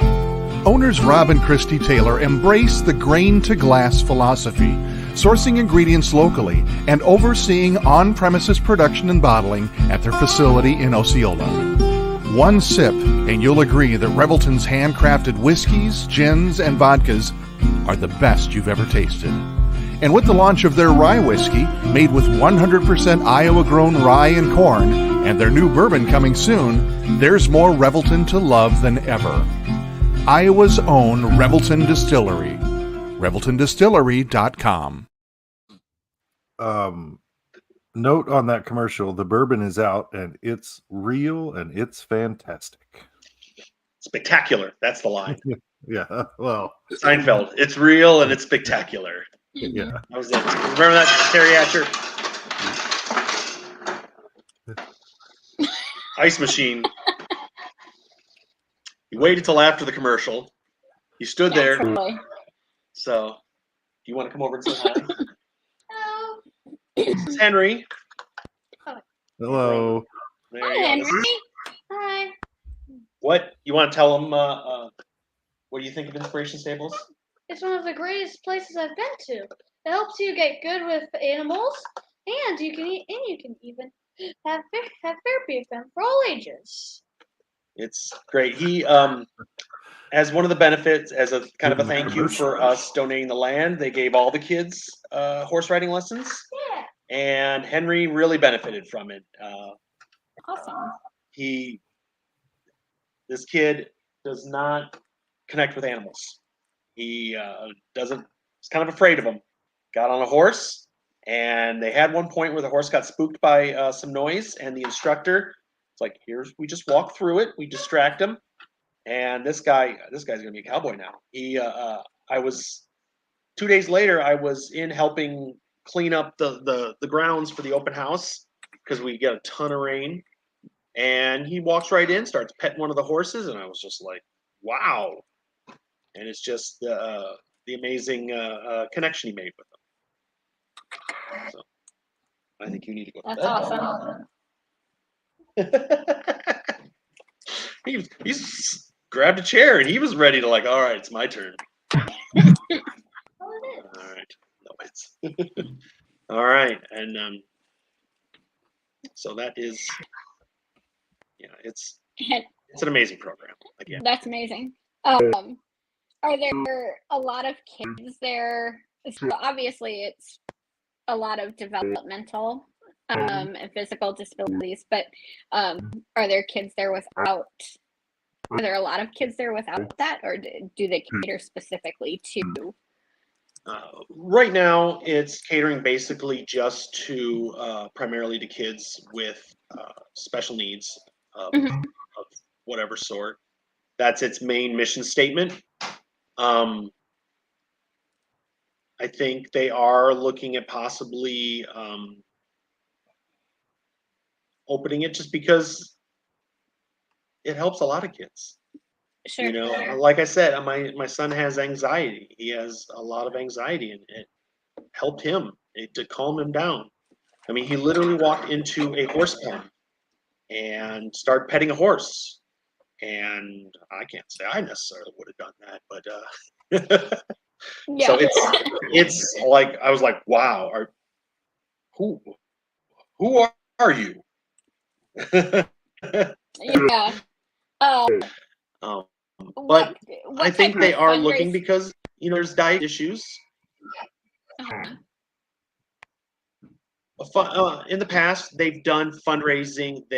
Owners Rob and Christy Taylor embrace the grain-to-glass philosophy, sourcing ingredients locally and overseeing on-premises production and bottling at their facility in Osceola. One sip and you'll agree that Revelton's handcrafted whiskeys, gins, and vodkas are the best you've ever tasted. And with the launch of their rye whiskey, made with 100% Iowa-grown rye and corn, and their new bourbon coming soon, there's more Revelton to love than ever. Iowa's own Revelton Distillery. ReveltonDistillery.com. Note on that commercial, the bourbon is out, and it's real, and it's fantastic. Spectacular. That's the line. Yeah, well. Seinfeld. It's real, and it's spectacular. Yeah. Remember that, Terry Hatcher? ice machine. He waited till after the commercial. He stood there. Naturally. So, do you want to come over and say hi? Hello. This is Henry. Hello. There Hi, you go. Henry. Hi. What you want to tell him? What do you think of Inspiration Stables? It's one of the greatest places I've been to. It helps you get good with animals, and you can even have therapy with them for all ages. It's great. He as one of the benefits, as a kind of a thank you for us donating the land, they gave all the kids horse riding lessons, Yeah. and Henry really benefited from it. Awesome. This kid does not connect with animals. He doesn't. He's kind of afraid of them. Got on a horse, and they had one point where the horse got spooked by some noise, and the instructor, it's like, we just walk through it. We distract him, and this guy's gonna be a cowboy now. I was 2 days later. I was in helping clean up the grounds for the open house because we get a ton of rain. And he walks right in, starts petting one of the horses, and I was just like, "Wow!" And it's just the amazing connection he made with them. So I think you need to go. That's awesome. He's grabbed a chair and he was ready to, like, all right, it's my turn. Oh, it is. All right, no, it's all right, and so that is, it's an amazing program again. That's amazing. Are there a lot of kids there? So obviously, it's a lot of developmental and physical disabilities, but are there kids there without? Are there a lot of kids there without that, or do they cater specifically to? Right now, it's catering basically just to primarily to kids with special needs of whatever sort. That's its main mission statement. I think they are looking at possibly opening it just because it helps a lot of kids. Sure. Like I said, my son has anxiety. He has a lot of anxiety, and it helped him to calm him down. I mean, he literally walked into a horse pen and started petting a horse. And I can't say I necessarily would have done that, but Yeah. so it's like I was like, wow, who are you? Yeah. But what I think type they of are looking fundraise- because there's diet issues. In the past, they've done fundraising.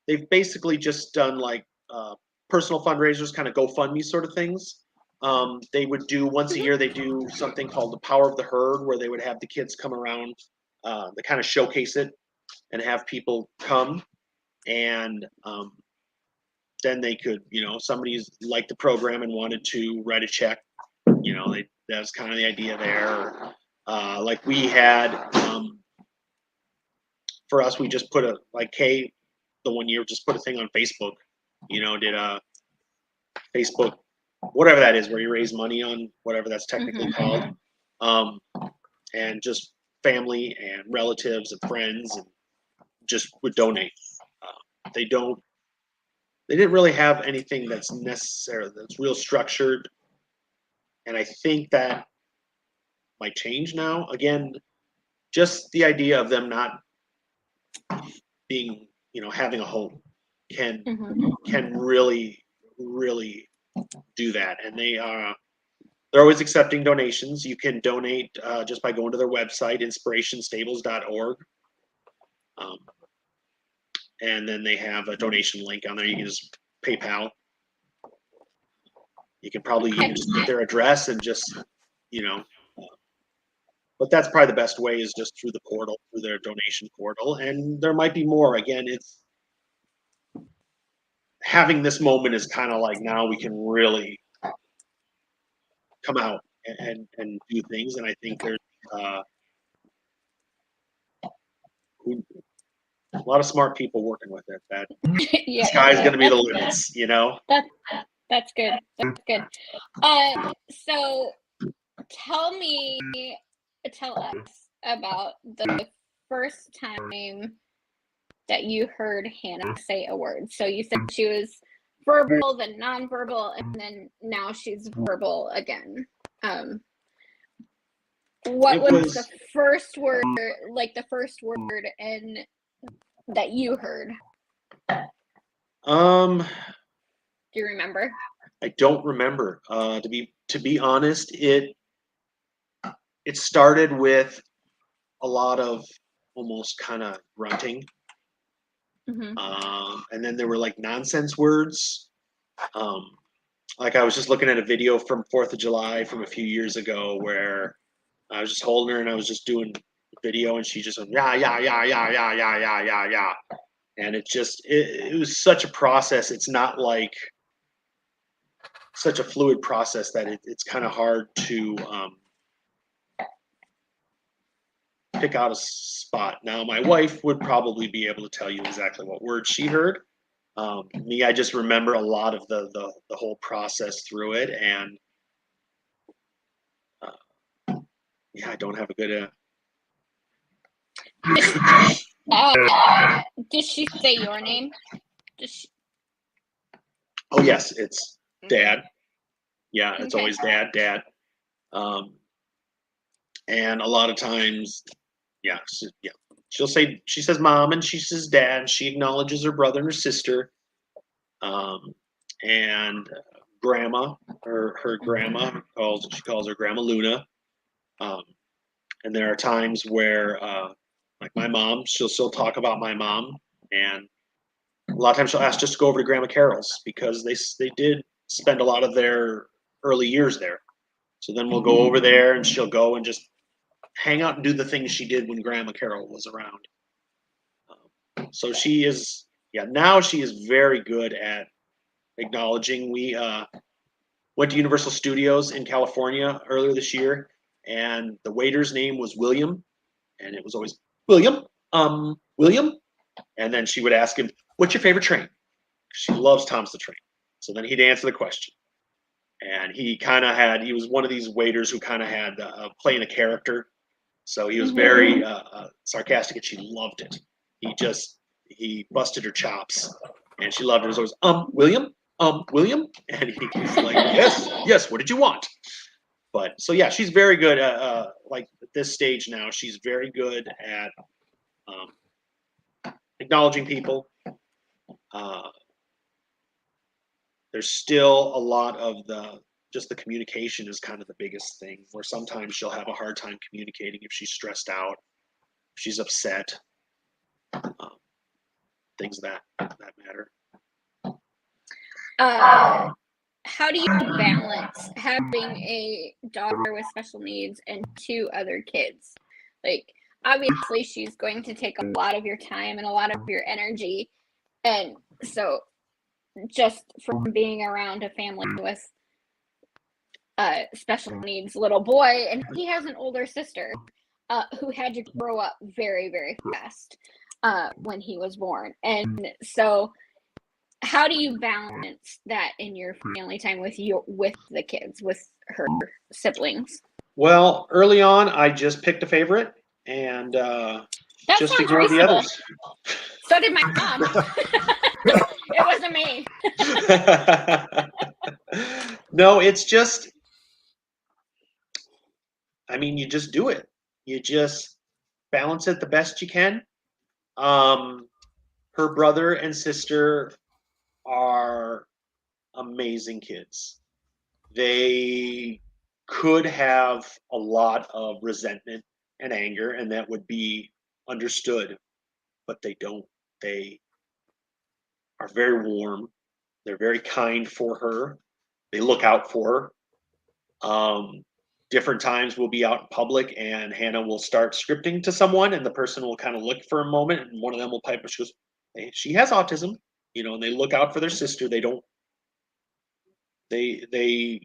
They've basically just done like personal fundraisers, kind of GoFundMe sort of things. They would do once a year. They do something called the Power of the Herd, where they would have the kids come around, they kind of showcase it, and have people come, and then they could, somebody's liked the program and wanted to write a check. That's kind of the idea there. Like we had, for us, we just put the one year just put a thing on Facebook, did a Facebook, whatever that is, where you raise money on whatever that's technically called. And just family and relatives and friends and just would donate. They didn't really have anything that's real structured. And I think that might change now. Again, just the idea of them not being, having a home can really, really do that. And they're always accepting donations. You can donate just by going to their website, inspirationstables.org. And then they have a donation link on there. You can just PayPal. You can probably even just put their address and just, but that's probably the best way, is just through the portal, through their donation portal. And there might be more. Again, it's having this moment is kind of like, now we can really come out and do things. And I think there's a lot of smart people working with it. That Yeah, sky's going to be the that's limits, you know. that's good. That's good. So tell us about the first time that you heard Hannah say a word. So you said she was verbal, then nonverbal, and then now she's verbal again. What was the first word, and that you heard? Do you remember? I don't remember. To be honest, it started with a lot of almost kind of grunting. And then there were like nonsense words. Like I was just looking at a video from 4th of July from a few years ago where I was just holding her and I was just doing video and she just went, yeah, yeah, yeah, yeah, yeah, yeah, yeah, yeah, yeah. And it was such a process. It's not like such a fluid process that it's kind of hard to pick out a spot. Now, my wife would probably be able to tell you exactly what word she heard. Me, I just remember a lot of the whole process through it, and yeah, I don't have a good. Did she say your name? Oh yes, it's Dad. Yeah, it's always Dad. And a lot of times, yeah, she says Mom and she says Dad. And she acknowledges her brother and her sister, and Grandma. Her grandma she calls her Grandma Luna. And there are times where, like my mom, she'll still talk about my mom, and a lot of times she'll ask just to go over to Grandma Carol's because they did spend a lot of their early years there. So then we'll go over there and she'll go and just hang out and do the things she did when Grandma Carol was around. So she is, now she is very good at acknowledging. We went to Universal Studios in California earlier this year, and the waiter's name was William, and it was always William, William. And then she would ask him, what's your favorite train? She loves Tom's the Train. So then he'd answer the question. And he was one of these waiters who kind of had playing a character. So he was very sarcastic, and she loved it. He busted her chops, and she loved it. It was always, William, William. And he's like, yes, what did you want? But so yeah, she's very good like at this stage now, she's very good at acknowledging people. There's still a lot of the communication is kind of the biggest thing, where sometimes she'll have a hard time communicating if she's stressed out, if she's upset, things that matter. How do you balance having a daughter with special needs and 2 other kids? Like, obviously she's going to take a lot of your time and a lot of your energy, and so just from being around a family with special needs little boy, and he has an older sister who had to grow up very, very fast when he was born. And so how do you balance that in your family time with the kids, with her siblings? Well, early on, I just picked a favorite and just ignored the others. So did my mom. It wasn't me. No, it's just, I mean, you just do it. You just balance it the best you can. Her brother and sister are amazing kids. They could have a lot of resentment and anger, and that would be understood, but they don't. They are very warm. They're very kind for her. They look out for her. Different times we'll be out in public and Hannah will start scripting to someone, and the person will kind of look for a moment, and one of them will pipe up. She goes, hey, she has autism, and they look out for their sister. They don't, they're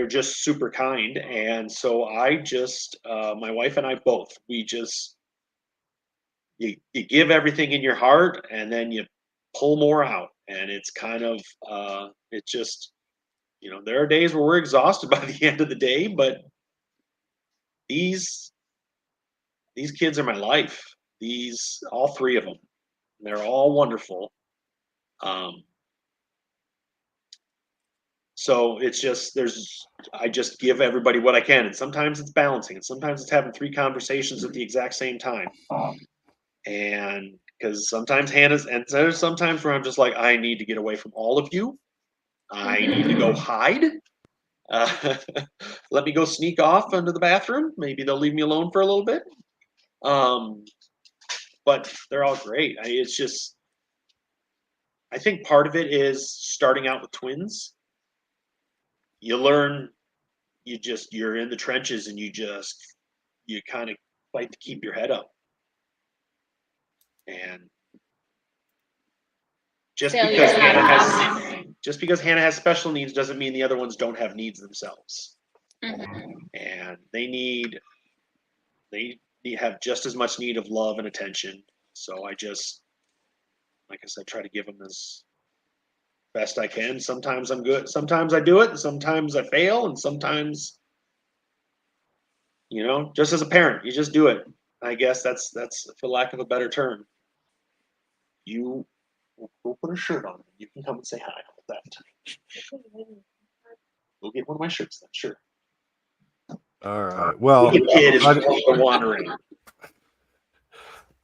just super kind. And so I just, my wife and I both, we just you give everything in your heart, and then you pull more out, and it's kind of it just, there are days where we're exhausted by the end of the day, but these kids are my life. All three of them, they're all wonderful. So it's just I just give everybody what I can, and sometimes it's balancing, and sometimes it's having 3 conversations at the exact same time. And because sometimes and there's sometimes where I'm just like, I need to get away from all of you. I need to go hide. Let me go sneak off into the bathroom. Maybe they'll leave me alone for a little bit. But they're all great. It's just, I think part of it is starting out with twins. You learn, you're in the trenches, and you kind of fight to keep your head up. And just because Hannah has special needs doesn't mean the other ones don't have needs themselves. Mm-hmm. And they have just as much need of love and attention. So I just, like I said, try to give them as best I can. Sometimes I'm good. Sometimes I do it. And sometimes I fail. And sometimes, just as a parent, you just do it. I guess that's for lack of a better term. You go put a shirt on. You can come and say hi with that. Go get one of my shirts then. Sure. All right. Well, the kid is wandering.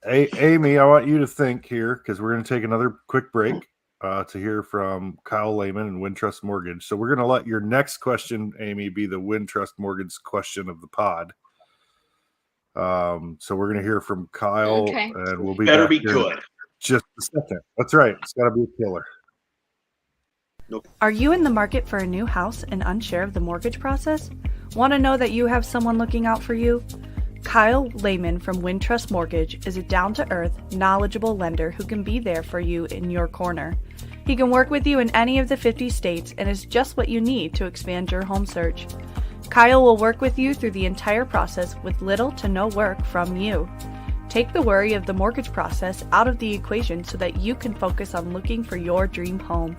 Hey, Amy, I want you to think here, because we're going to take another quick break to hear from Kyle Lehman and Wintrust Mortgage. So we're going to let your next question, Amy, be the Wintrust Mortgage question of the pod. So we're going to hear from Kyle, and we'll be better back be here good. In just a second. That's right. It's got to be a killer. Nope. Are you in the market for a new house and unsure of the mortgage process? Want to know that you have someone looking out for you? Kyle Lehman from Wintrust Mortgage is a down-to-earth, knowledgeable lender who can be there for you in your corner. He can work with you in any of the 50 states and is just what you need to expand your home search. Kyle will work with you through the entire process with little to no work from you. Take the worry of the mortgage process out of the equation so that you can focus on looking for your dream home.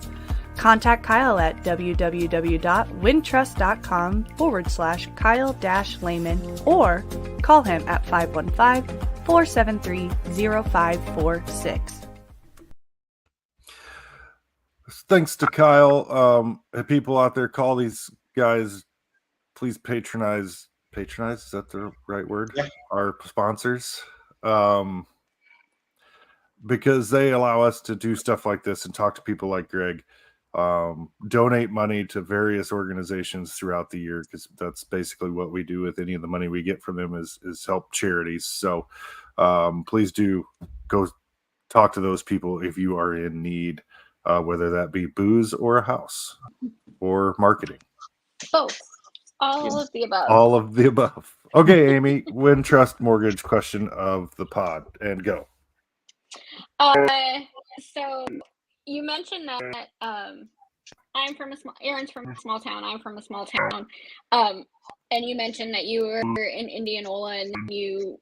Contact Kyle at www.wintrust.com/Kyle-Lehman or call him at 515-473-0546. Thanks to Kyle. People out there, call these guys. Please patronize. Patronize, is that the right word? Yeah. Our sponsors. Because they allow us to do stuff like this and talk to people like Greg. Donate money to various organizations throughout the year, because that's basically what we do with any of the money we get from them is help charities. So please do go talk to those people if you are in need, whether that be booze or a house or marketing. Both. All of the above. All of the above. Okay, Amy, Wintrust Mortgage question of the pod, and go. So you mentioned that Aaron's from a small town. I'm from a small town. And you mentioned that you were in Indianola and you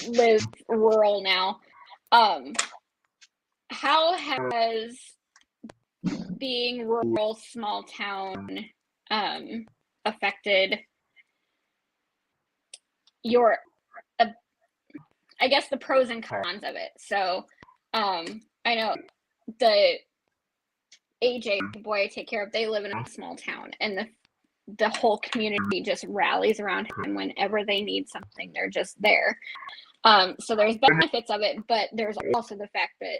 live rural now. How has being rural, small town affected your, I guess, the pros and cons of it? So I know the AJ, the boy I take care of, they live in a small town, and the whole community just rallies around him whenever they need something. They're just there. So there's benefits of it, but there's also the fact that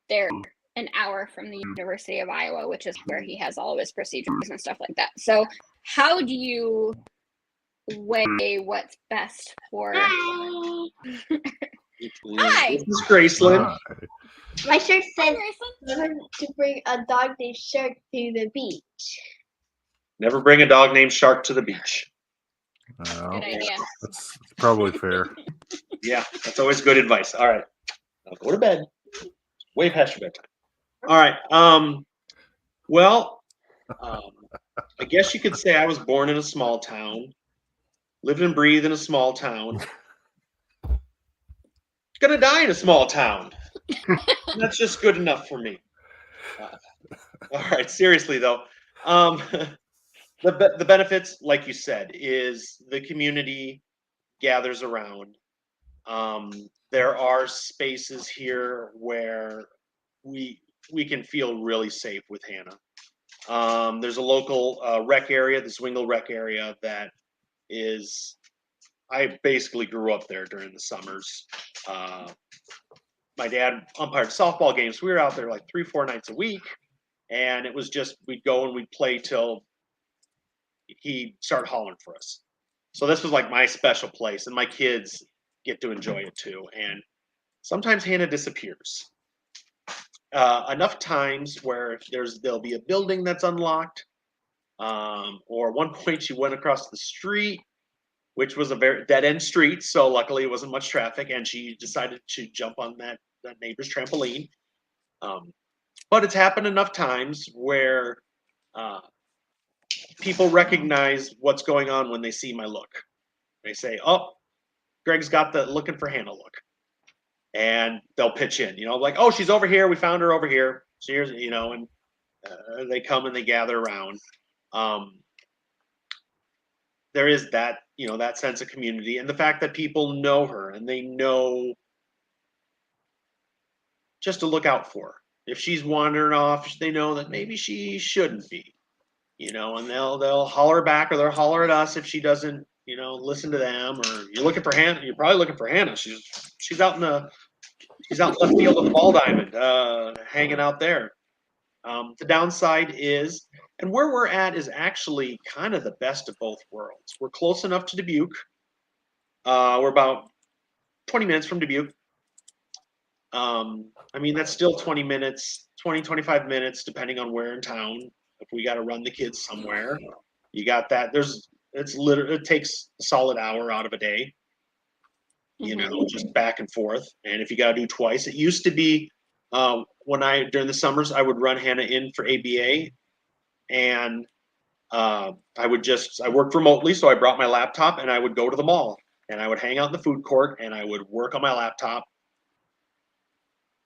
they're an hour from the University of Iowa, which is where he has all of his procedures and stuff like that. So how do you weigh what's best for... Hi. This is Graceland. My shirt says Hi, to bring a dog named Shark to the beach. Never bring a dog named Shark to the beach. Good idea. That's probably fair. Yeah, that's always good advice. All right, now go to bed. Way past your bedtime. All right. I guess you could say I was born in a small town, lived and breathed in a small town. gonna die in a small town. That's just good enough for me. All right, seriously though, the benefits, like you said, is the community gathers around. There are spaces here where we can feel really safe with Hannah. There's a local rec area, the Zwingle rec area, that is. I basically grew up there during the summers. My dad umpired softball games. We were out there like 3-4 nights a week, and it was just we'd go and we'd play till he started hollering for us. So this was like my special place, and my kids get to enjoy it too. And sometimes Hannah disappears. Enough times where there'll be a building that's unlocked, or at one point she went across the street, which was a very dead end street. So luckily it wasn't much traffic, and she decided to jump on that neighbor's trampoline. But it's happened enough times where people recognize what's going on when they see my look. They say, "Oh, Greg's got the looking for Hannah look," and they'll pitch in. Like, "Oh, she's over here. We found her over here. So here's," and they come and they gather around. There is that, that sense of community, and the fact that people know her and they know just to look out for her. If she's wandering off, they know that maybe she shouldn't be, and they'll holler back, or they'll holler at us if she doesn't, listen to them. Or you're looking for Hannah. You're probably looking for Hannah. She's out in left field of the ball diamond, hanging out there. The downside is, and where we're at is actually kind of the best of both worlds. We're close enough to Dubuque. We're about 20 minutes from Dubuque. That's still 20 minutes, 25 minutes, depending on where in town. If we got to run the kids somewhere, you got that. It takes a solid hour out of a day, just back and forth. And if you got to do twice, it used to be, during the summers, I would run Hannah in for ABA, and I worked remotely, so I brought my laptop and I would go to the mall and I would hang out in the food court and I would work on my laptop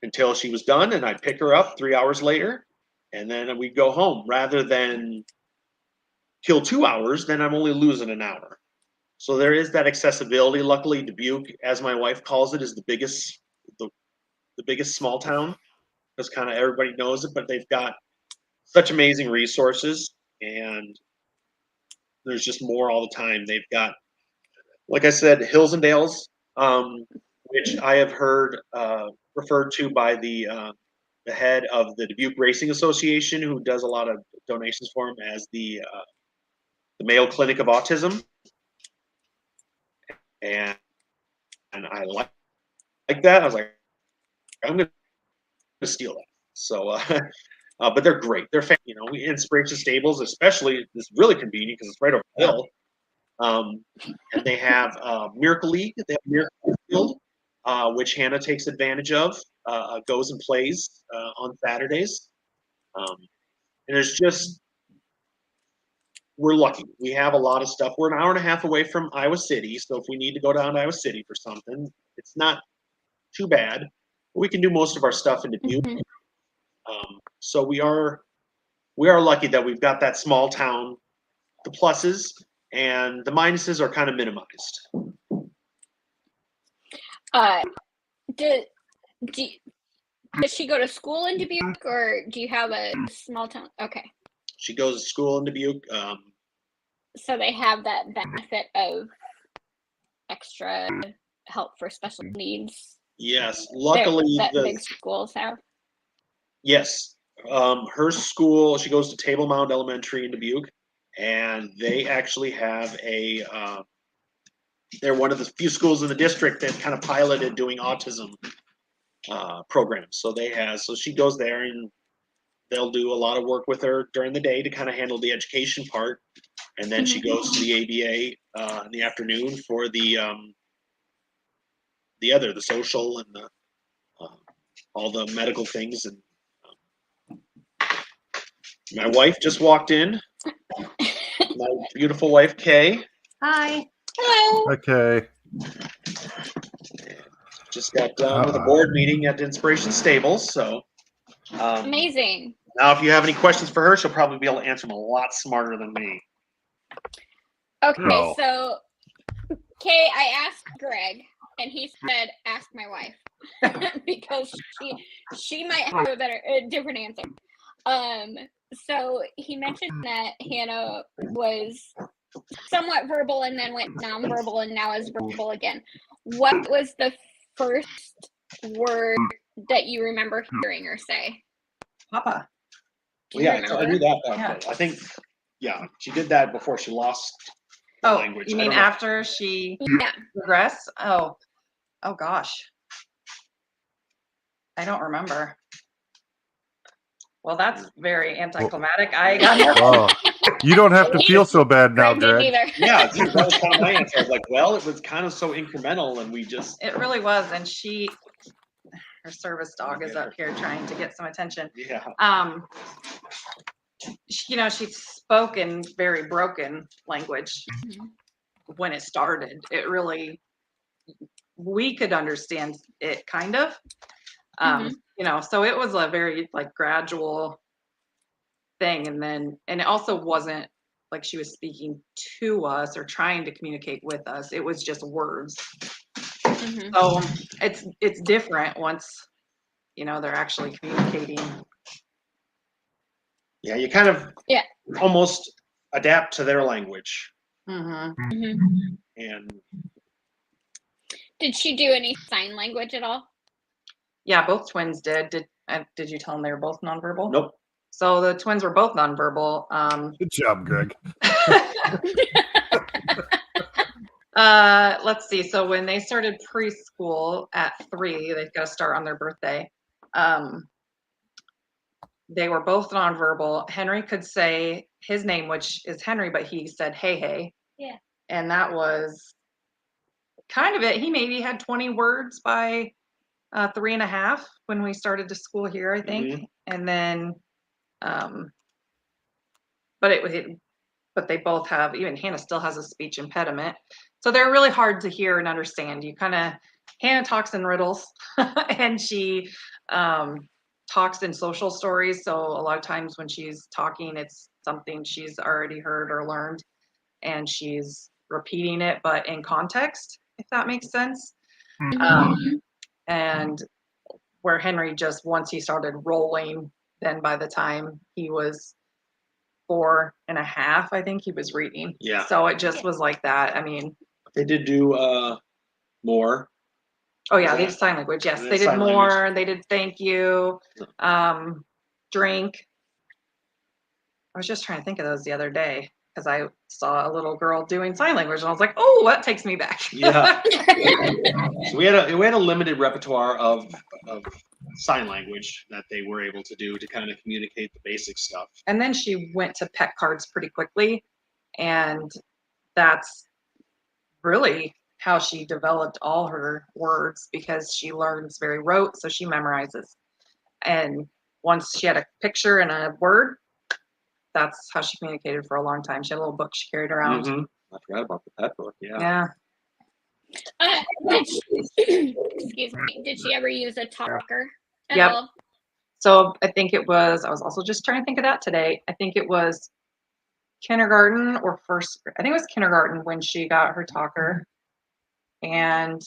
until she was done, and I'd pick her up 3 hours later, and then we'd go home. Rather than kill 2 hours, then I'm only losing an hour. So there is that accessibility. Luckily, Dubuque, as my wife calls it, is the biggest small town, because kind of everybody knows it, but they've got such amazing resources, and there's just more all the time. They've got, like I said, Hills and Dales, which I have heard referred to by the head of the Dubuque Racing Association, who does a lot of donations for him, as the Mayo Clinic of Autism, and I like that. I was like, I'm going to steal that. So, but they're great. They're Inspiration Stables, especially, is really convenient because it's right over the hill. And they have Miracle League. They have Miracle Field, which Hannah takes advantage of, goes and plays on Saturdays. And we're lucky. We have a lot of stuff. We're an hour and a half away from Iowa City, so if we need to go down to Iowa City for something, it's not too bad. We can do most of our stuff in Dubuque. So we are lucky that we've got that small town. The pluses and the minuses are kind of minimized. Does she go to school in Dubuque, or do you have a small town? Okay. She goes to school in Dubuque. So they have that benefit of extra help for special needs. Yes, luckily the big schools have. Yes, her school. She goes to Table Mound Elementary in Dubuque, and they actually have they're one of the few schools in the district that kind of piloted doing autism programs. So she goes there, and they'll do a lot of work with her during the day to kind of handle the education part, and then she goes to the ABA in the afternoon for the social and all the medical things. And my wife just walked in. My beautiful wife, Kay. Hi. Hello. Okay. Just got done with a board meeting at Inspiration Stables, so. Amazing. Now, if you have any questions for her, she'll probably be able to answer them a lot smarter than me. Okay, so Kay, I asked Greg, and he said, "Ask my wife," because she might have a different answer. So he mentioned that Hannah was somewhat verbal and then went nonverbal and now is verbal again. What was the first word that you remember hearing her say? Papa. Well, yeah, I knew that part. Yeah. I think, she did that before she lost language. You mean after she progressed? Oh gosh. I don't remember. Well, that's very anticlimactic. I got you don't have to feel so bad now, Greg. Yeah, that was kind of my answer. I was like, well, it was kind of so incremental, and we just... It really was, and her service dog is up here trying to get some attention. Yeah. She spoke in very broken language when it started. It really, we could understand it kind of. So it was a very gradual thing, and it also wasn't like she was speaking to us or trying to communicate with us. It was just words. So it's different once they're actually communicating. Yeah, you kind of almost adapt to their language. And did she do any sign language at all? Yeah, both twins did. Did you tell them they were both nonverbal? Nope. So the twins were both nonverbal. Good job, Greg. Let's see. So when they started preschool at 3, they've got to start on their birthday. They were both nonverbal. Henry could say his name, which is Henry, but he said, "Hey, hey." Yeah. And that was kind of it. He maybe had 20 words by 3.5 when we started to school here, I think. And then, but they both have, even Hannah still has a speech impediment. So they're really hard to hear and understand. Hannah talks in riddles and she talks in social stories. So a lot of times when she's talking, it's something she's already heard or learned and she's repeating it, but in context, if that makes sense. And where Henry once he started rolling, then by the time he was 4.5, I think he was reading. Yeah. So it just was like that. I mean, they did do more. Oh yeah, they did sign language. Yes, they did more. Language. They did thank you, drink. I was just trying to think of those the other day because I saw a little girl doing sign language and I was like, oh, that takes me back. Yeah. So we had a limited repertoire of sign language that they were able to do to kind of communicate the basic stuff. And then she went to pet cards pretty quickly, and that's really how she developed all her words because she learns very rote, so she memorizes. And once she had a picture and a word, that's how she communicated for a long time. She had a little book she carried around. I forgot about the pet book. Yeah. Excuse me. Did she ever use a talker at all? So I think I was also just trying to think of that today. I think it was kindergarten or first. I think it was kindergarten when she got her talker. And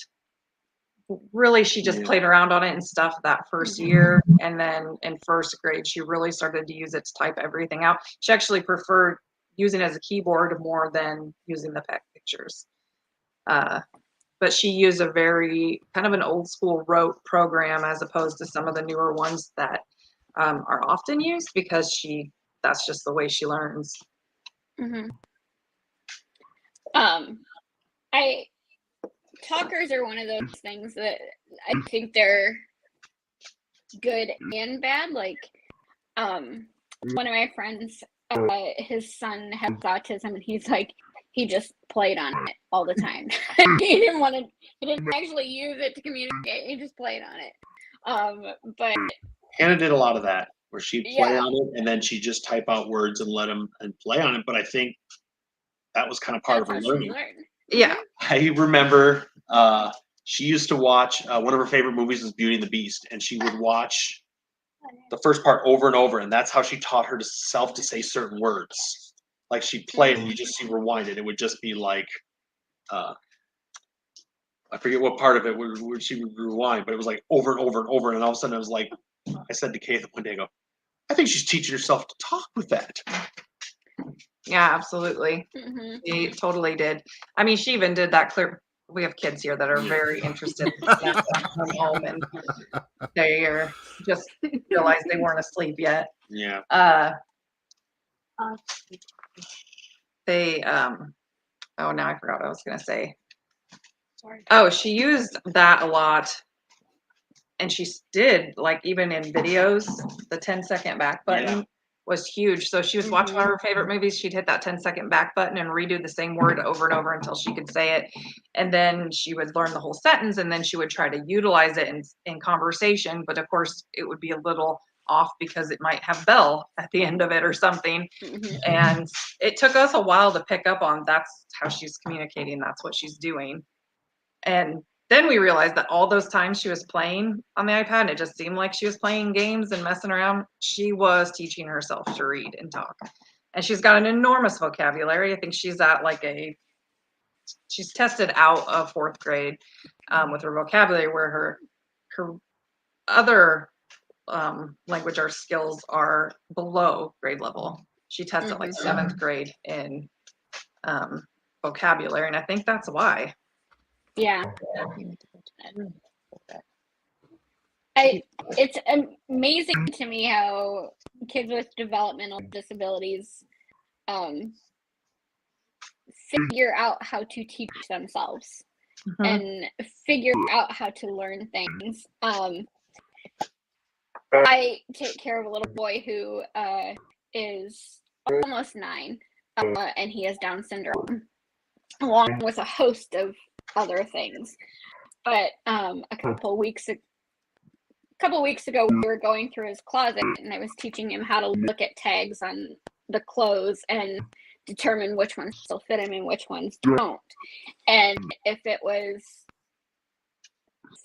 really, she just played around on it and stuff that first year. And then in first grade, she really started to use it to type everything out. She actually preferred using it as a keyboard more than using the pet pictures. But she used a very kind of an old school rote program as opposed to some of the newer ones that are often used because that's just the way she learns. Talkers are one of those things that I think they're good and bad. Like, one of my friends, his son has autism, and he's like, he just played on it all the time. He didn't actually use it to communicate. He just played on it. But Hannah did a lot of that, where she'd play on it, and then she'd just type out words and let him and play on it. But I think that was kind of part of her learning. Yeah. I remember She used to watch one of her favorite movies was Beauty and the Beast, and she would watch the first part over and over, and that's how she taught herself to say certain words. Like she'd play it, and you just see rewind it. It would just be like, I forget what part of it where she would rewind, but it was like over and over and over, and all of a sudden I was like, I said to Kate one day, I go, I think she's teaching herself to talk with that. Yeah, absolutely. Mm-hmm. She totally did. I mean, she even did that clear. We have kids here that are very interested in from home, and they are just realized they weren't asleep yet. Yeah. They oh, now I forgot what I was gonna say. Sorry. Oh, she used that a lot, and she did, like, even in videos, the 10-second back button was huge. So she was watching one of her favorite movies, she'd hit that 10-second back button and redo the same word over and over until she could say it. And then she would learn the whole sentence, and then she would try to utilize it in conversation. But of course, it would be a little off because it might have bell at the end of it or something. And it took us a while to pick up on that's how she's communicating, that's what she's doing. And then we realized that all those times she was playing on the iPad, it just seemed like she was playing games and messing around. She was teaching herself to read and talk. And she's got an enormous vocabulary. I think she's at like she's tested out of 4th grade with her vocabulary, where her other language arts skills are below grade level. She tests at like 7th grade in vocabulary. And I think that's why. Yeah. It's amazing to me how kids with developmental disabilities figure out how to teach themselves and figure out how to learn things. I take care of a little boy who is almost 9, and he has Down syndrome, along with a host of other things. But a couple weeks ago, we were going through his closet, and I was teaching him how to look at tags on the clothes and determine which ones still fit him and which ones don't. And if it was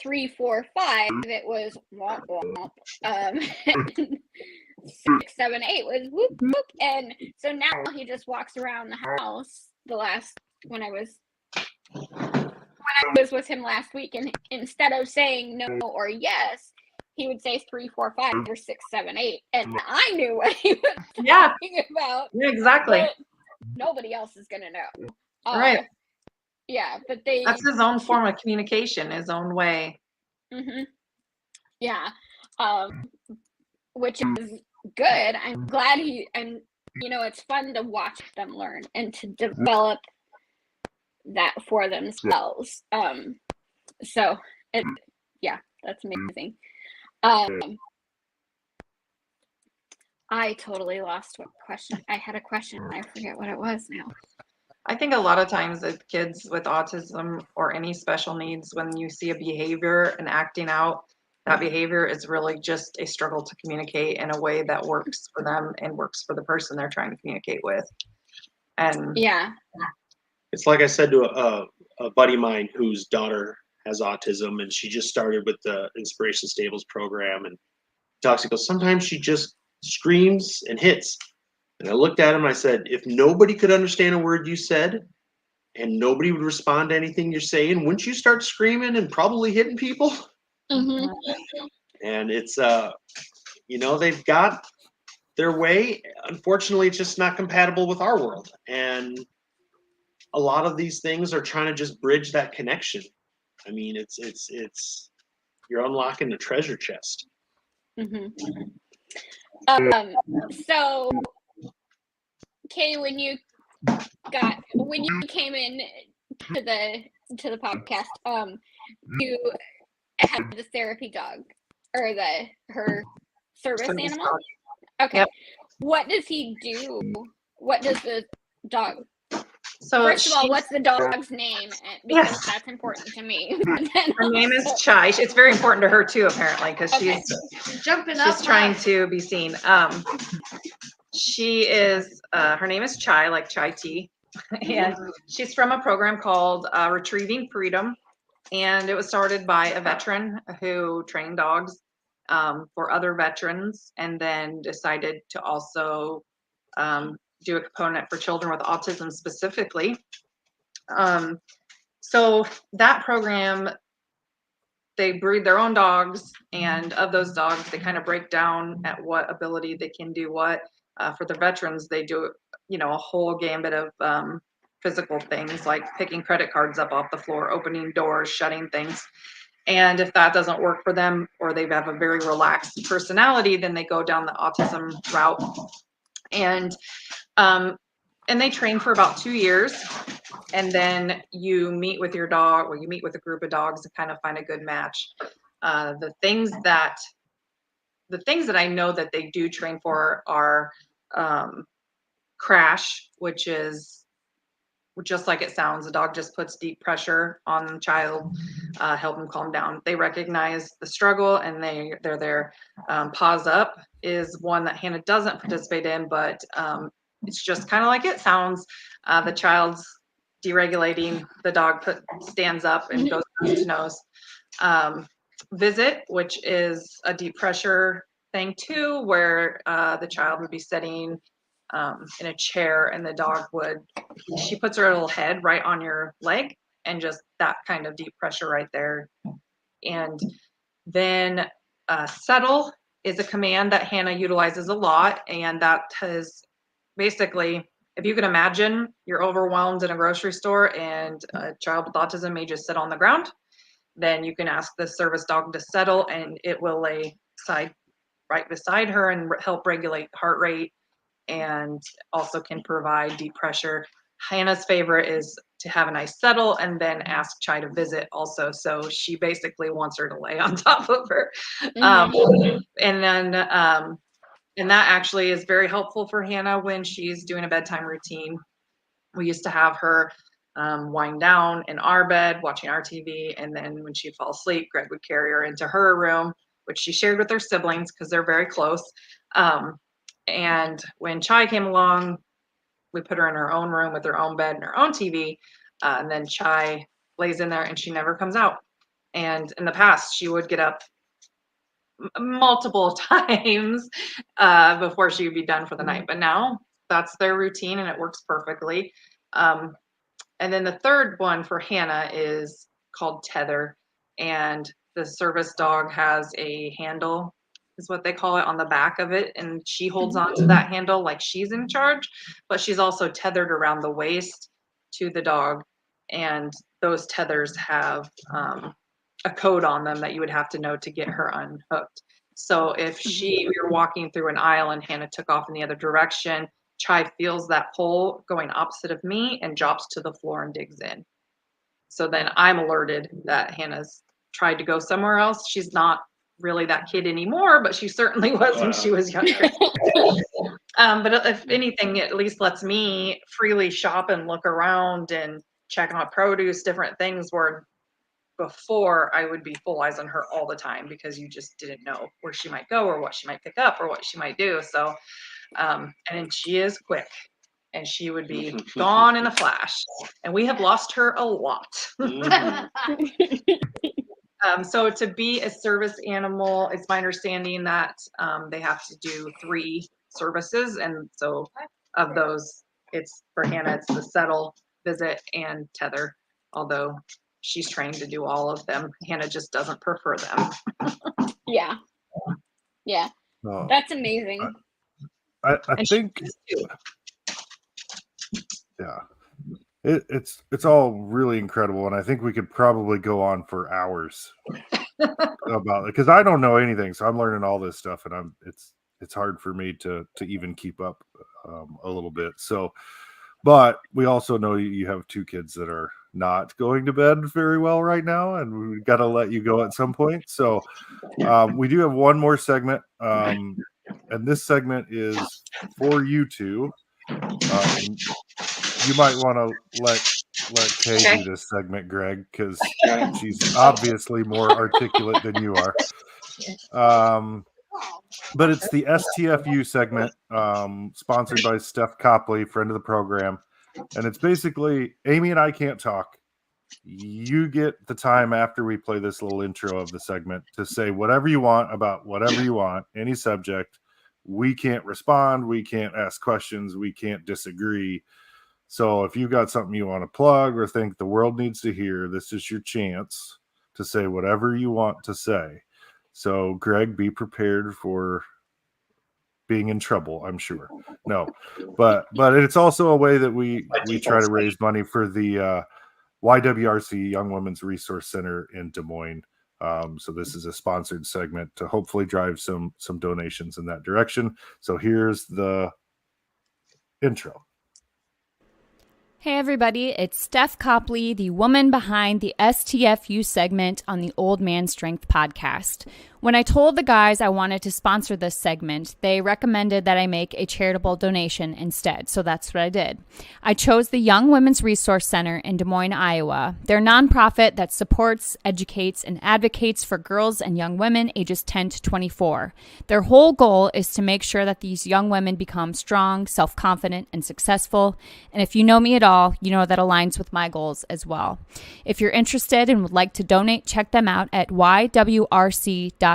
3, 4, 5, it was womp womp. 6, 7, 8 was whoop whoop. And so now he just walks around the house. When I was with him last week, and instead of saying no or yes, he would say 3, 4, 5 or 6, 7, 8, and I knew what he was talking about. Yeah, exactly. But nobody else is gonna know. Right. Yeah, but that's his own form of communication, his own way. Yeah. Which is good. I'm glad it's fun to watch them learn and to develop that for themselves. So that's amazing. I totally lost what question. I had a question and I forget what it was now. I think a lot of times with kids with autism or any special needs, when you see a behavior and acting out, that behavior is really just a struggle to communicate in a way that works for them and works for the person they're trying to communicate with. And it's like I said to a buddy of mine whose daughter has autism, and she just started with the Inspiration Stables program, and talks, he goes, sometimes she just screams and hits. And I looked at him and I said, if nobody could understand a word you said and nobody would respond to anything you're saying, wouldn't you start screaming and probably hitting people? And it's they've got their way. Unfortunately, it's just not compatible with our world, and a lot of these things are trying to just bridge that connection. I mean, it's you're unlocking the treasure chest. So Kay, when you came in to the podcast, you had the therapy dog or her service animal. Dog. Okay. Yep. What does he do? What does the dog? So first of all, what's the dog's name? Because that's important to me. Her name is Chai. It's very important to her too, apparently, because she's trying to be seen. She is. Her name is Chai, like chai tea, and she's from a program called Retrieving Freedom. And it was started by a veteran who trained dogs for other veterans, and then decided to also do a component for children with autism specifically. So that program, they breed their own dogs, and of those dogs, they kind of break down at what ability they can do what. For the veterans, they do, a whole gambit of physical things like picking credit cards up off the floor, opening doors, shutting things. And if that doesn't work for them, or they have a very relaxed personality, then they go down the autism route. And they train for about 2 years, and then you meet with your dog, or you meet with a group of dogs to kind of find a good match. The things that I know that they do train for are crash, which is just like it sounds. The dog just puts deep pressure on the child, help them calm down. They recognize the struggle, and they're there. Pause up is one that Hannah doesn't participate in, but it's just kind of like it sounds. The child's deregulating, the dog stands up and goes nose to nose. Visit, which is a deep pressure thing too, where the child would be sitting in a chair, and the dog she puts her little head right on your leg, and just that kind of deep pressure right there. And then settle is a command that Hannah utilizes a lot, and that has basically, if you can imagine, you're overwhelmed in a grocery store and a child with autism may just sit on the ground, then you can ask the service dog to settle, and it will lay right beside her and help regulate heart rate, and also can provide deep pressure. Hannah's favorite is to have a nice settle and then ask Chai to visit also. So she basically wants her to lay on top of her. And that actually is very helpful for Hannah when she's doing a bedtime routine. We used to have her wind down in our bed watching our TV, and then when she'd fall asleep, Greg would carry her into her room, which she shared with her siblings because they're very close. And when Chai came along, we put her in her own room with her own bed and her own TV. And then Chai lays in there, and she never comes out. And in the past, she would get up multiple times before she would be done for the night. But now that's their routine, and it works perfectly. And then the third one for Hannah is called Tether. And the service dog has a handle, is what they call it, on the back of it, and she holds on to that handle like she's in charge, but she's also tethered around the waist to the dog, and those tethers have a code on them that you would have to know to get her unhooked. So if we were walking through an aisle and Hannah took off in the other direction, Chai feels that pull going opposite of me and drops to the floor and digs in. So then I'm alerted that Hannah's tried to go somewhere else. She's not really that kid anymore, but she certainly was when she was younger. But if anything, it at least lets me freely shop and look around and check on produce, different things, where before I would be full eyes on her all the time because you just didn't know where she might go or what she might pick up or what she might do. So, and she is quick, and she would be gone in a flash, and we have lost her a lot. So to be a service animal, it's my understanding that they have to do 3 services. And so of those, it's for Hannah, it's the settle, visit, and tether. Although she's trained to do all of them. Hannah just doesn't prefer them. Yeah. That's amazing. I think, yeah. It's all really incredible, and I think we could probably go on for hours about it because I don't know anything, so I'm learning all this stuff, and it's hard for me to even keep up a little bit. So, but we also know you have 2 kids that are not going to bed very well right now, and we've got to let you go at some point. So, we do have one more segment, and this segment is for you two. You might want to let Kay do this segment, Greg, because she's obviously more articulate than you are. But it's the STFU segment, sponsored by Steph Copley, friend of the program. And it's basically, Amy and I can't talk. you get the time after we play this little intro of the segment to say whatever you want about whatever you want, any subject. We can't respond. We can't ask questions. We can't disagree. So if you got something you want to plug or think the world needs to hear, this is your chance to say whatever you want to say. So Greg, be prepared for being in trouble, I'm sure. No, but it's also a way that we try to raise money for the YWRC Young Women's Resource Center in Des Moines. So this is a sponsored segment to hopefully drive some donations in that direction. So here's the intro. Hey everybody, it's Steph Copley, the woman behind the STFU segment on the Old Man Strength podcast. When I told the guys I wanted to sponsor this segment, they recommended that I make a charitable donation instead, so that's what I did. I chose the Young Women's Resource Center in Des Moines, Iowa. They're a nonprofit that supports, educates, and advocates for girls and young women ages 10 to 24. Their whole goal is to make sure that these young women become strong, self-confident, and successful. And if you know me at all, you know that aligns with my goals as well. If you're interested and would like to donate, check them out at ywrc.org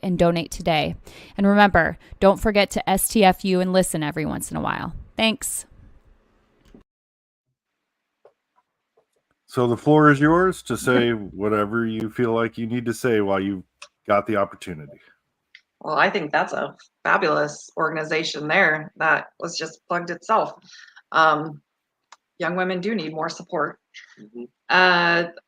and donate today. And remember, don't forget to STFU and listen every once in a while. Thanks. So the floor is yours to say whatever you feel like you need to say while you got the opportunity. Well, I think that's a fabulous organization there that was just plugged itself. Young women do need more support. Mm-hmm.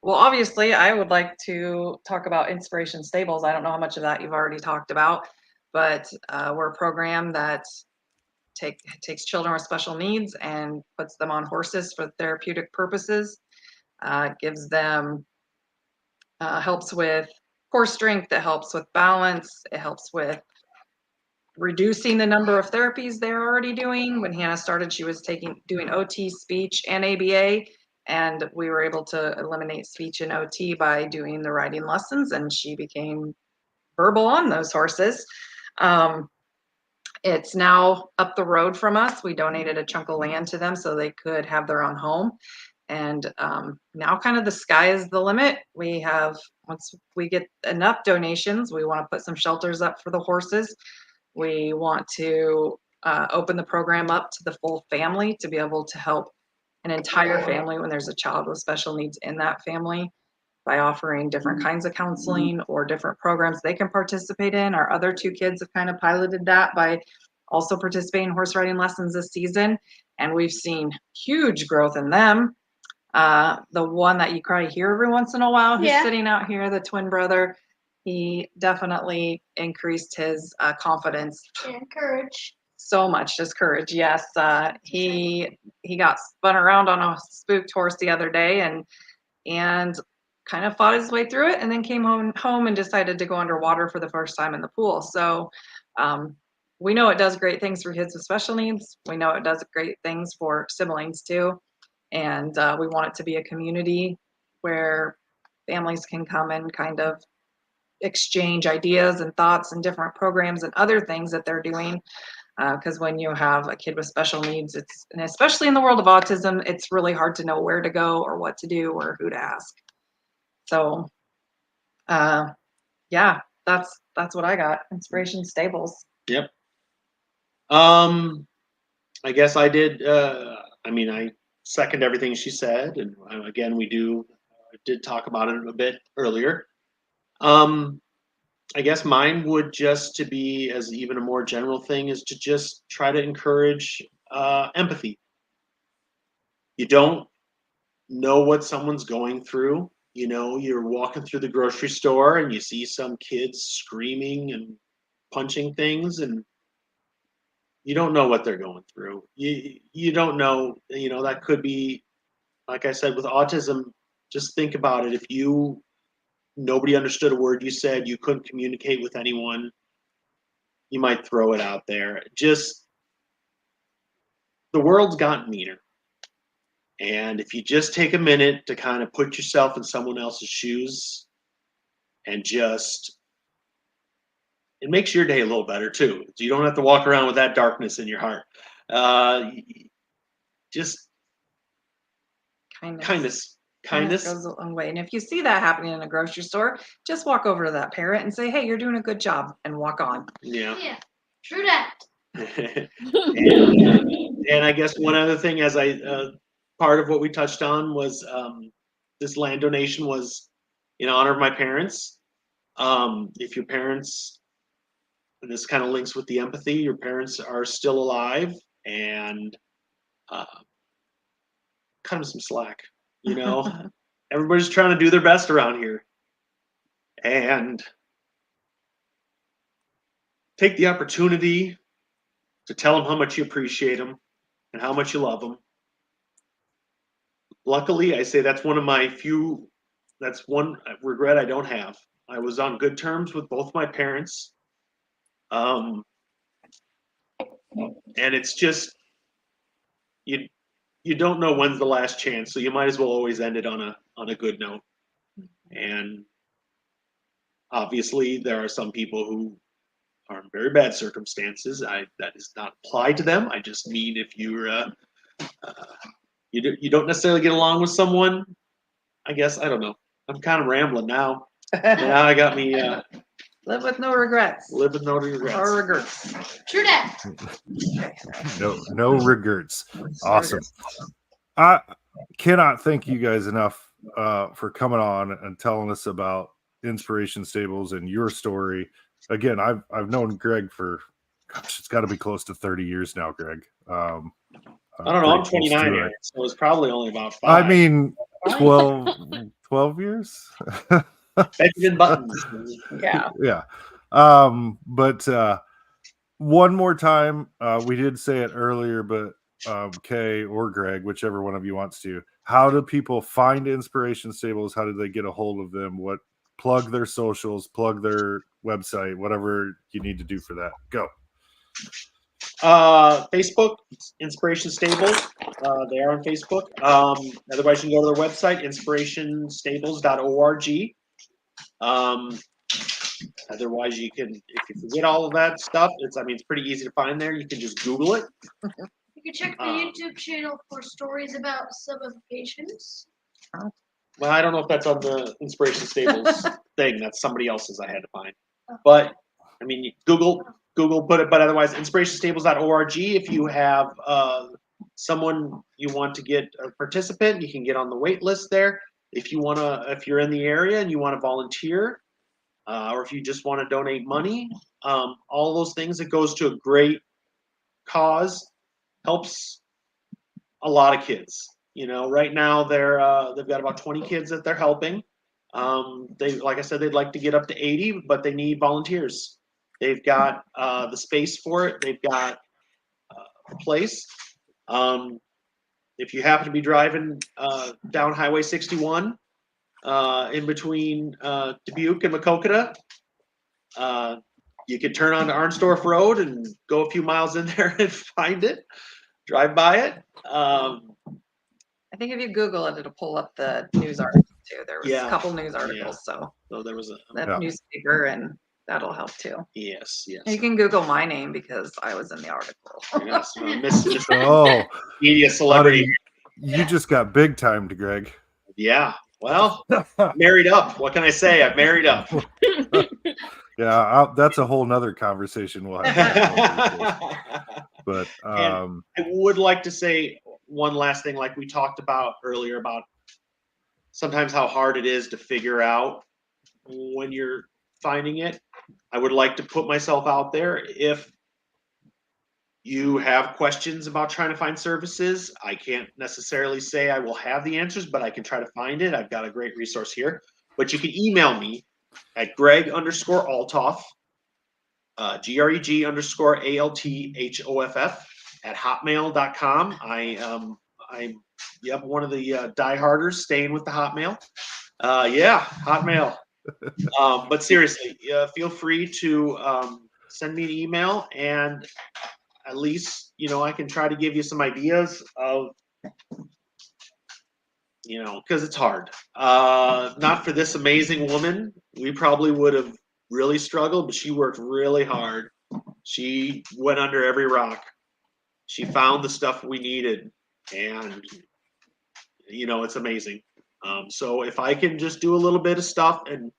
Well, obviously, I would like to talk about Inspiration Stables. I don't know how much of that you've already talked about, but we're a program that takes children with special needs and puts them on horses for therapeutic purposes. Gives them helps with core strength. It helps with balance. It helps with reducing the number of therapies they're already doing. When Hannah started, she was doing OT, speech, and ABA, and we were able to eliminate speech and OT by doing the riding lessons, and she became verbal on those horses. It's now up the road from us. We donated a chunk of land to them so they could have their own home. And now kind of the sky is the limit. Once we get enough donations, we want to put some shelters up for the horses. We want to open the program up to the full family to be able to help an entire family when there's a child with special needs in that family by offering different kinds of counseling or different programs they can participate in. Our other two kids have kind of piloted that by also participating in horse riding lessons this season, and we've seen huge growth in them. The one that you probably hear every once in a while who's sitting out here, the twin brother, he definitely increased his confidence and courage. So much, just courage. Yes, he got spun around on a spooked horse the other day and kind of fought his way through it, and then came home and decided to go underwater for the first time in the pool. So we know it does great things for kids with special needs. We know it does great things for siblings too, and we want it to be a community where families can come and kind of exchange ideas and thoughts and different programs and other things that they're doing. Because when you have a kid with special needs, and especially in the world of autism, it's really hard to know where to go or what to do or who to ask. So, yeah, that's what I got. Inspiration Stables. Yep. I guess I did. I second everything she said, and again, we did talk about it a bit earlier. I guess mine would just to be, as even a more general thing, is to just try to encourage empathy. You don't know what someone's going through. You know, you're walking through the grocery store and you see some kids screaming and punching things, and you don't know what they're going through. You don't know, that could be, like I said, with autism, just think about it. If nobody understood a word you said, you couldn't communicate with anyone, you might throw it out there. Just, the world's gotten meaner. And if you just take a minute to kind of put yourself in someone else's shoes and it makes your day a little better too. You don't have to walk around with that darkness in your heart. Just kindness. kindness goes a long way. And if you see that happening in a grocery store, just walk over to that parent and say, "Hey, you're doing a good job," and walk on. Yeah. Yeah, true that. And I guess one other thing, as part of what we touched on was this land donation was in honor of my parents. If your parents, and this kind of links with the empathy, your parents are still alive, and cut them some slack. Everybody's trying to do their best around here, and take the opportunity to tell them how much you appreciate them and how much you love them. Luckily, I say that's one of my few, that's one regret I don't have. I was on good terms with both my parents. And it's just, you don't know when's the last chance, so you might as well always end it on a good note. And obviously there are some people who are in very bad circumstances. That does not apply to them. I just mean if you're you don't necessarily get along with someone, I guess. I don't know. I'm kind of rambling now. Now I got me Live with no regrets. live with no regrets. Or regrets. True that. No regrets. Awesome. I cannot thank you guys enough for coming on and telling us about Inspiration Stables and your story. Again, I've known Greg for, gosh, it's got to be close to 30 years now, Greg. I don't know. I'm 29 here, so it's probably only about 5. I mean, 12 years. Benjamin Buttons. Yeah. Yeah. But one more time, we did say it earlier, but Kay or Greg, whichever one of you wants to, how do people find Inspiration Stables? How do they get a hold of them? Plug their socials, plug their website, whatever you need to do for that. Go. Facebook, Inspiration Stables. They are on Facebook. Otherwise, you can go to their website, inspirationstables.org. Otherwise, you can, if you forget all of that stuff, it's pretty easy to find there. You can just Google it. You can check the YouTube channel for stories about some of the patients. Well, I don't know if that's on the Inspiration Stables thing. That's somebody else's I had to find. But Google put it. But otherwise, inspirationstables.org. If you have someone you want to get a participant, you can get on the wait list there. If you're in the area and you want to volunteer, or if you just want to donate money, all those things, it goes to a great cause, helps a lot of kids. Right now they've got about 20 kids that they're helping. Like I said, they'd like to get up to 80, but they need volunteers. They've got the space for it. They've got a place. If you happen to be driving down Highway 61 in between Dubuque and Macokota, you could turn onto Arnsdorf Road and go a few miles in there and find it. Drive by it. I think if you Google it, it'll pull up the news article too. There was a couple news articles, so there was that newspaper, and that'll help too. Yes. You can Google my name because I was in the article. Yes, media celebrity. You just got big time to Greg. Yeah. Well, married up. What can I say? I'm married up. Yeah, that's a whole nother conversation we'll have. But I would like to say one last thing, like we talked about earlier, about sometimes how hard it is to figure out when you're finding it. I would like to put myself out there. If you have questions about trying to find services, I can't necessarily say I will have the answers, but I can try to find it. I've got a great resource here. But you can email me at Greg_Althoff, GREG_ALTHOFF at hotmail.com. I'm one of the dieharders staying with the Hotmail. Hotmail. But seriously, feel free to send me an email, and at least, I can try to give you some ideas of, because it's hard. Not for this amazing woman, we probably would have really struggled, but she worked really hard. She went under every rock. She found the stuff we needed, and, it's amazing. So if I can just do a little bit of stuff and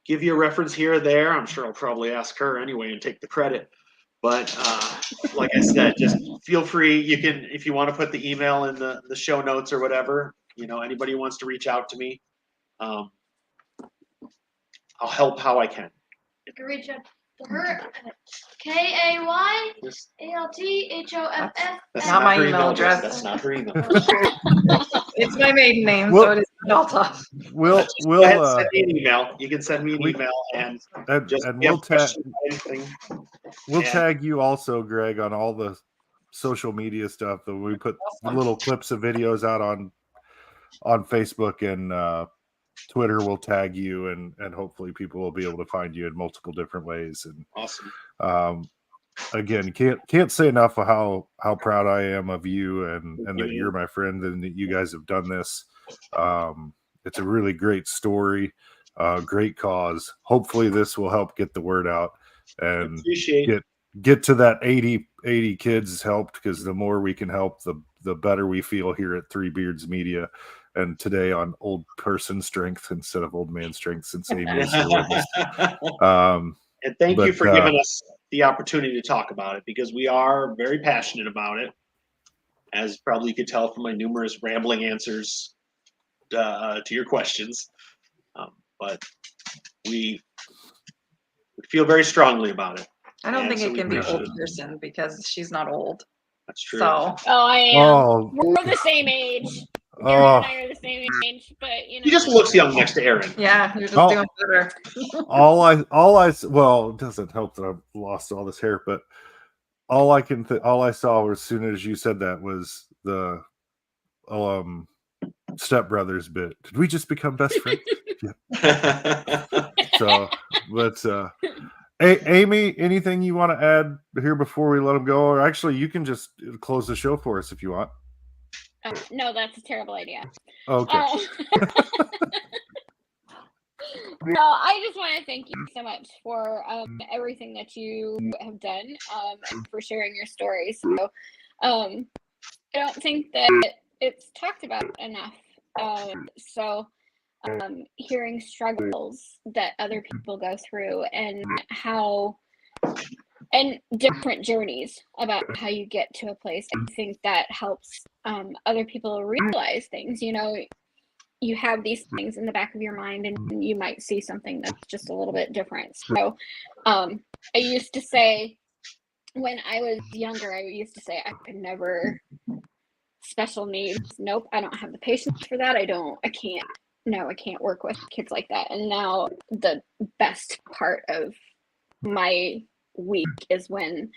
give you a reference here or there, I'm sure I'll probably ask her anyway and take the credit. But like I said, just feel free. You can, if you want to put the email in the show notes or whatever, anybody who wants to reach out to me, I'll help how I can. You can reach out to her at KAYALTHOFF. That's not my her email address. That's not her email. It's my maiden name, so it is Althoff. We'll Go ahead and send me an email. You can send me an email and just we'll we'll tag you also, Greg, on all the social media stuff that we put little clips of videos out on Facebook and Twitter. We'll tag you and hopefully people will be able to find you in multiple different ways. And awesome. Again, can't say enough of how proud I am of you and that you're my friend and that you guys have done this. It's a really great story, great cause. Hopefully this will help get the word out and get to that 80 kids helped, because the more we can help, the better we feel here at Three Beards Media. And today on Old Person Strength instead of Old Man Strength, since Amy is here with us. And thank you for giving us the opportunity to talk about it, because we are very passionate about it, as probably you could tell from my numerous rambling answers to your questions. But we feel very strongly about it. I don't think it can be old person because she's not old. That's true. So. Oh, I am. Oh. We're the same age. Aaron and I are the same age, but He just looks young next to Aaron. Yeah, you're just doing better. Well, it doesn't help that I've lost all this hair, but all I saw as soon as you said that was the Step Brothers bit. Did we just become best friends? Yeah. So, but Amy, anything you want to add here before we let them go? Or actually, you can just close the show for us if you want. No, that's a terrible idea. Okay. No, I just want to thank you so much for everything that you have done and for sharing your story. So I don't think that it's talked about enough. Hearing struggles that other people go through and different journeys about how you get to a place, I think that helps other people realize things. You have these things in the back of your mind and you might see something that's just a little bit different. So I used to say, when I was younger, I could never special needs. Nope, I don't have the patience for that. I can't work with kids like that. And now the best part of my week is when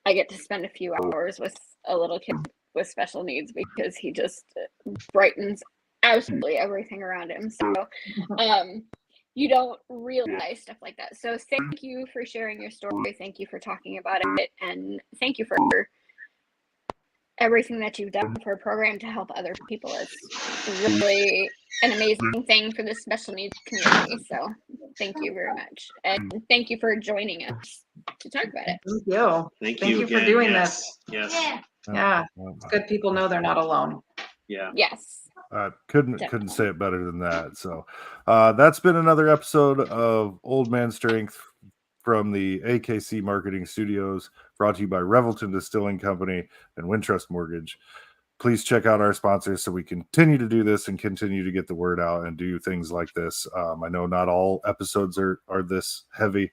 I get to spend a few hours with a little kid with special needs, because he just brightens absolutely everything around him. So you don't realize stuff like that. So thank you for sharing your story. Thank you for talking about it. And thank you for everything that you've done for a program to help other people. It's really an amazing thing for the special needs community. So thank you very much. And thank you for joining us to talk about it. Thank you. Thank you for doing this. Yes. Yeah. It's good people know they're not alone. Yeah. Yes. Couldn't say it better than that. So that's been another episode of Old Man Strength from the AKC Marketing Studios, brought to you by Revelton Distilling Company and Wintrust Mortgage. Please check out our sponsors so we continue to do this and continue to get the word out and do things like this. I know not all episodes are this heavy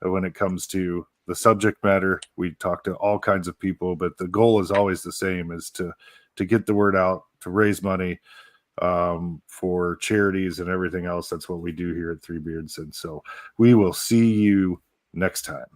when it comes to the subject matter. We talk to all kinds of people, but the goal is always the same, is to get the word out, to raise money for charities and everything else. That's what we do here at Three Beards. And so we will see you next time.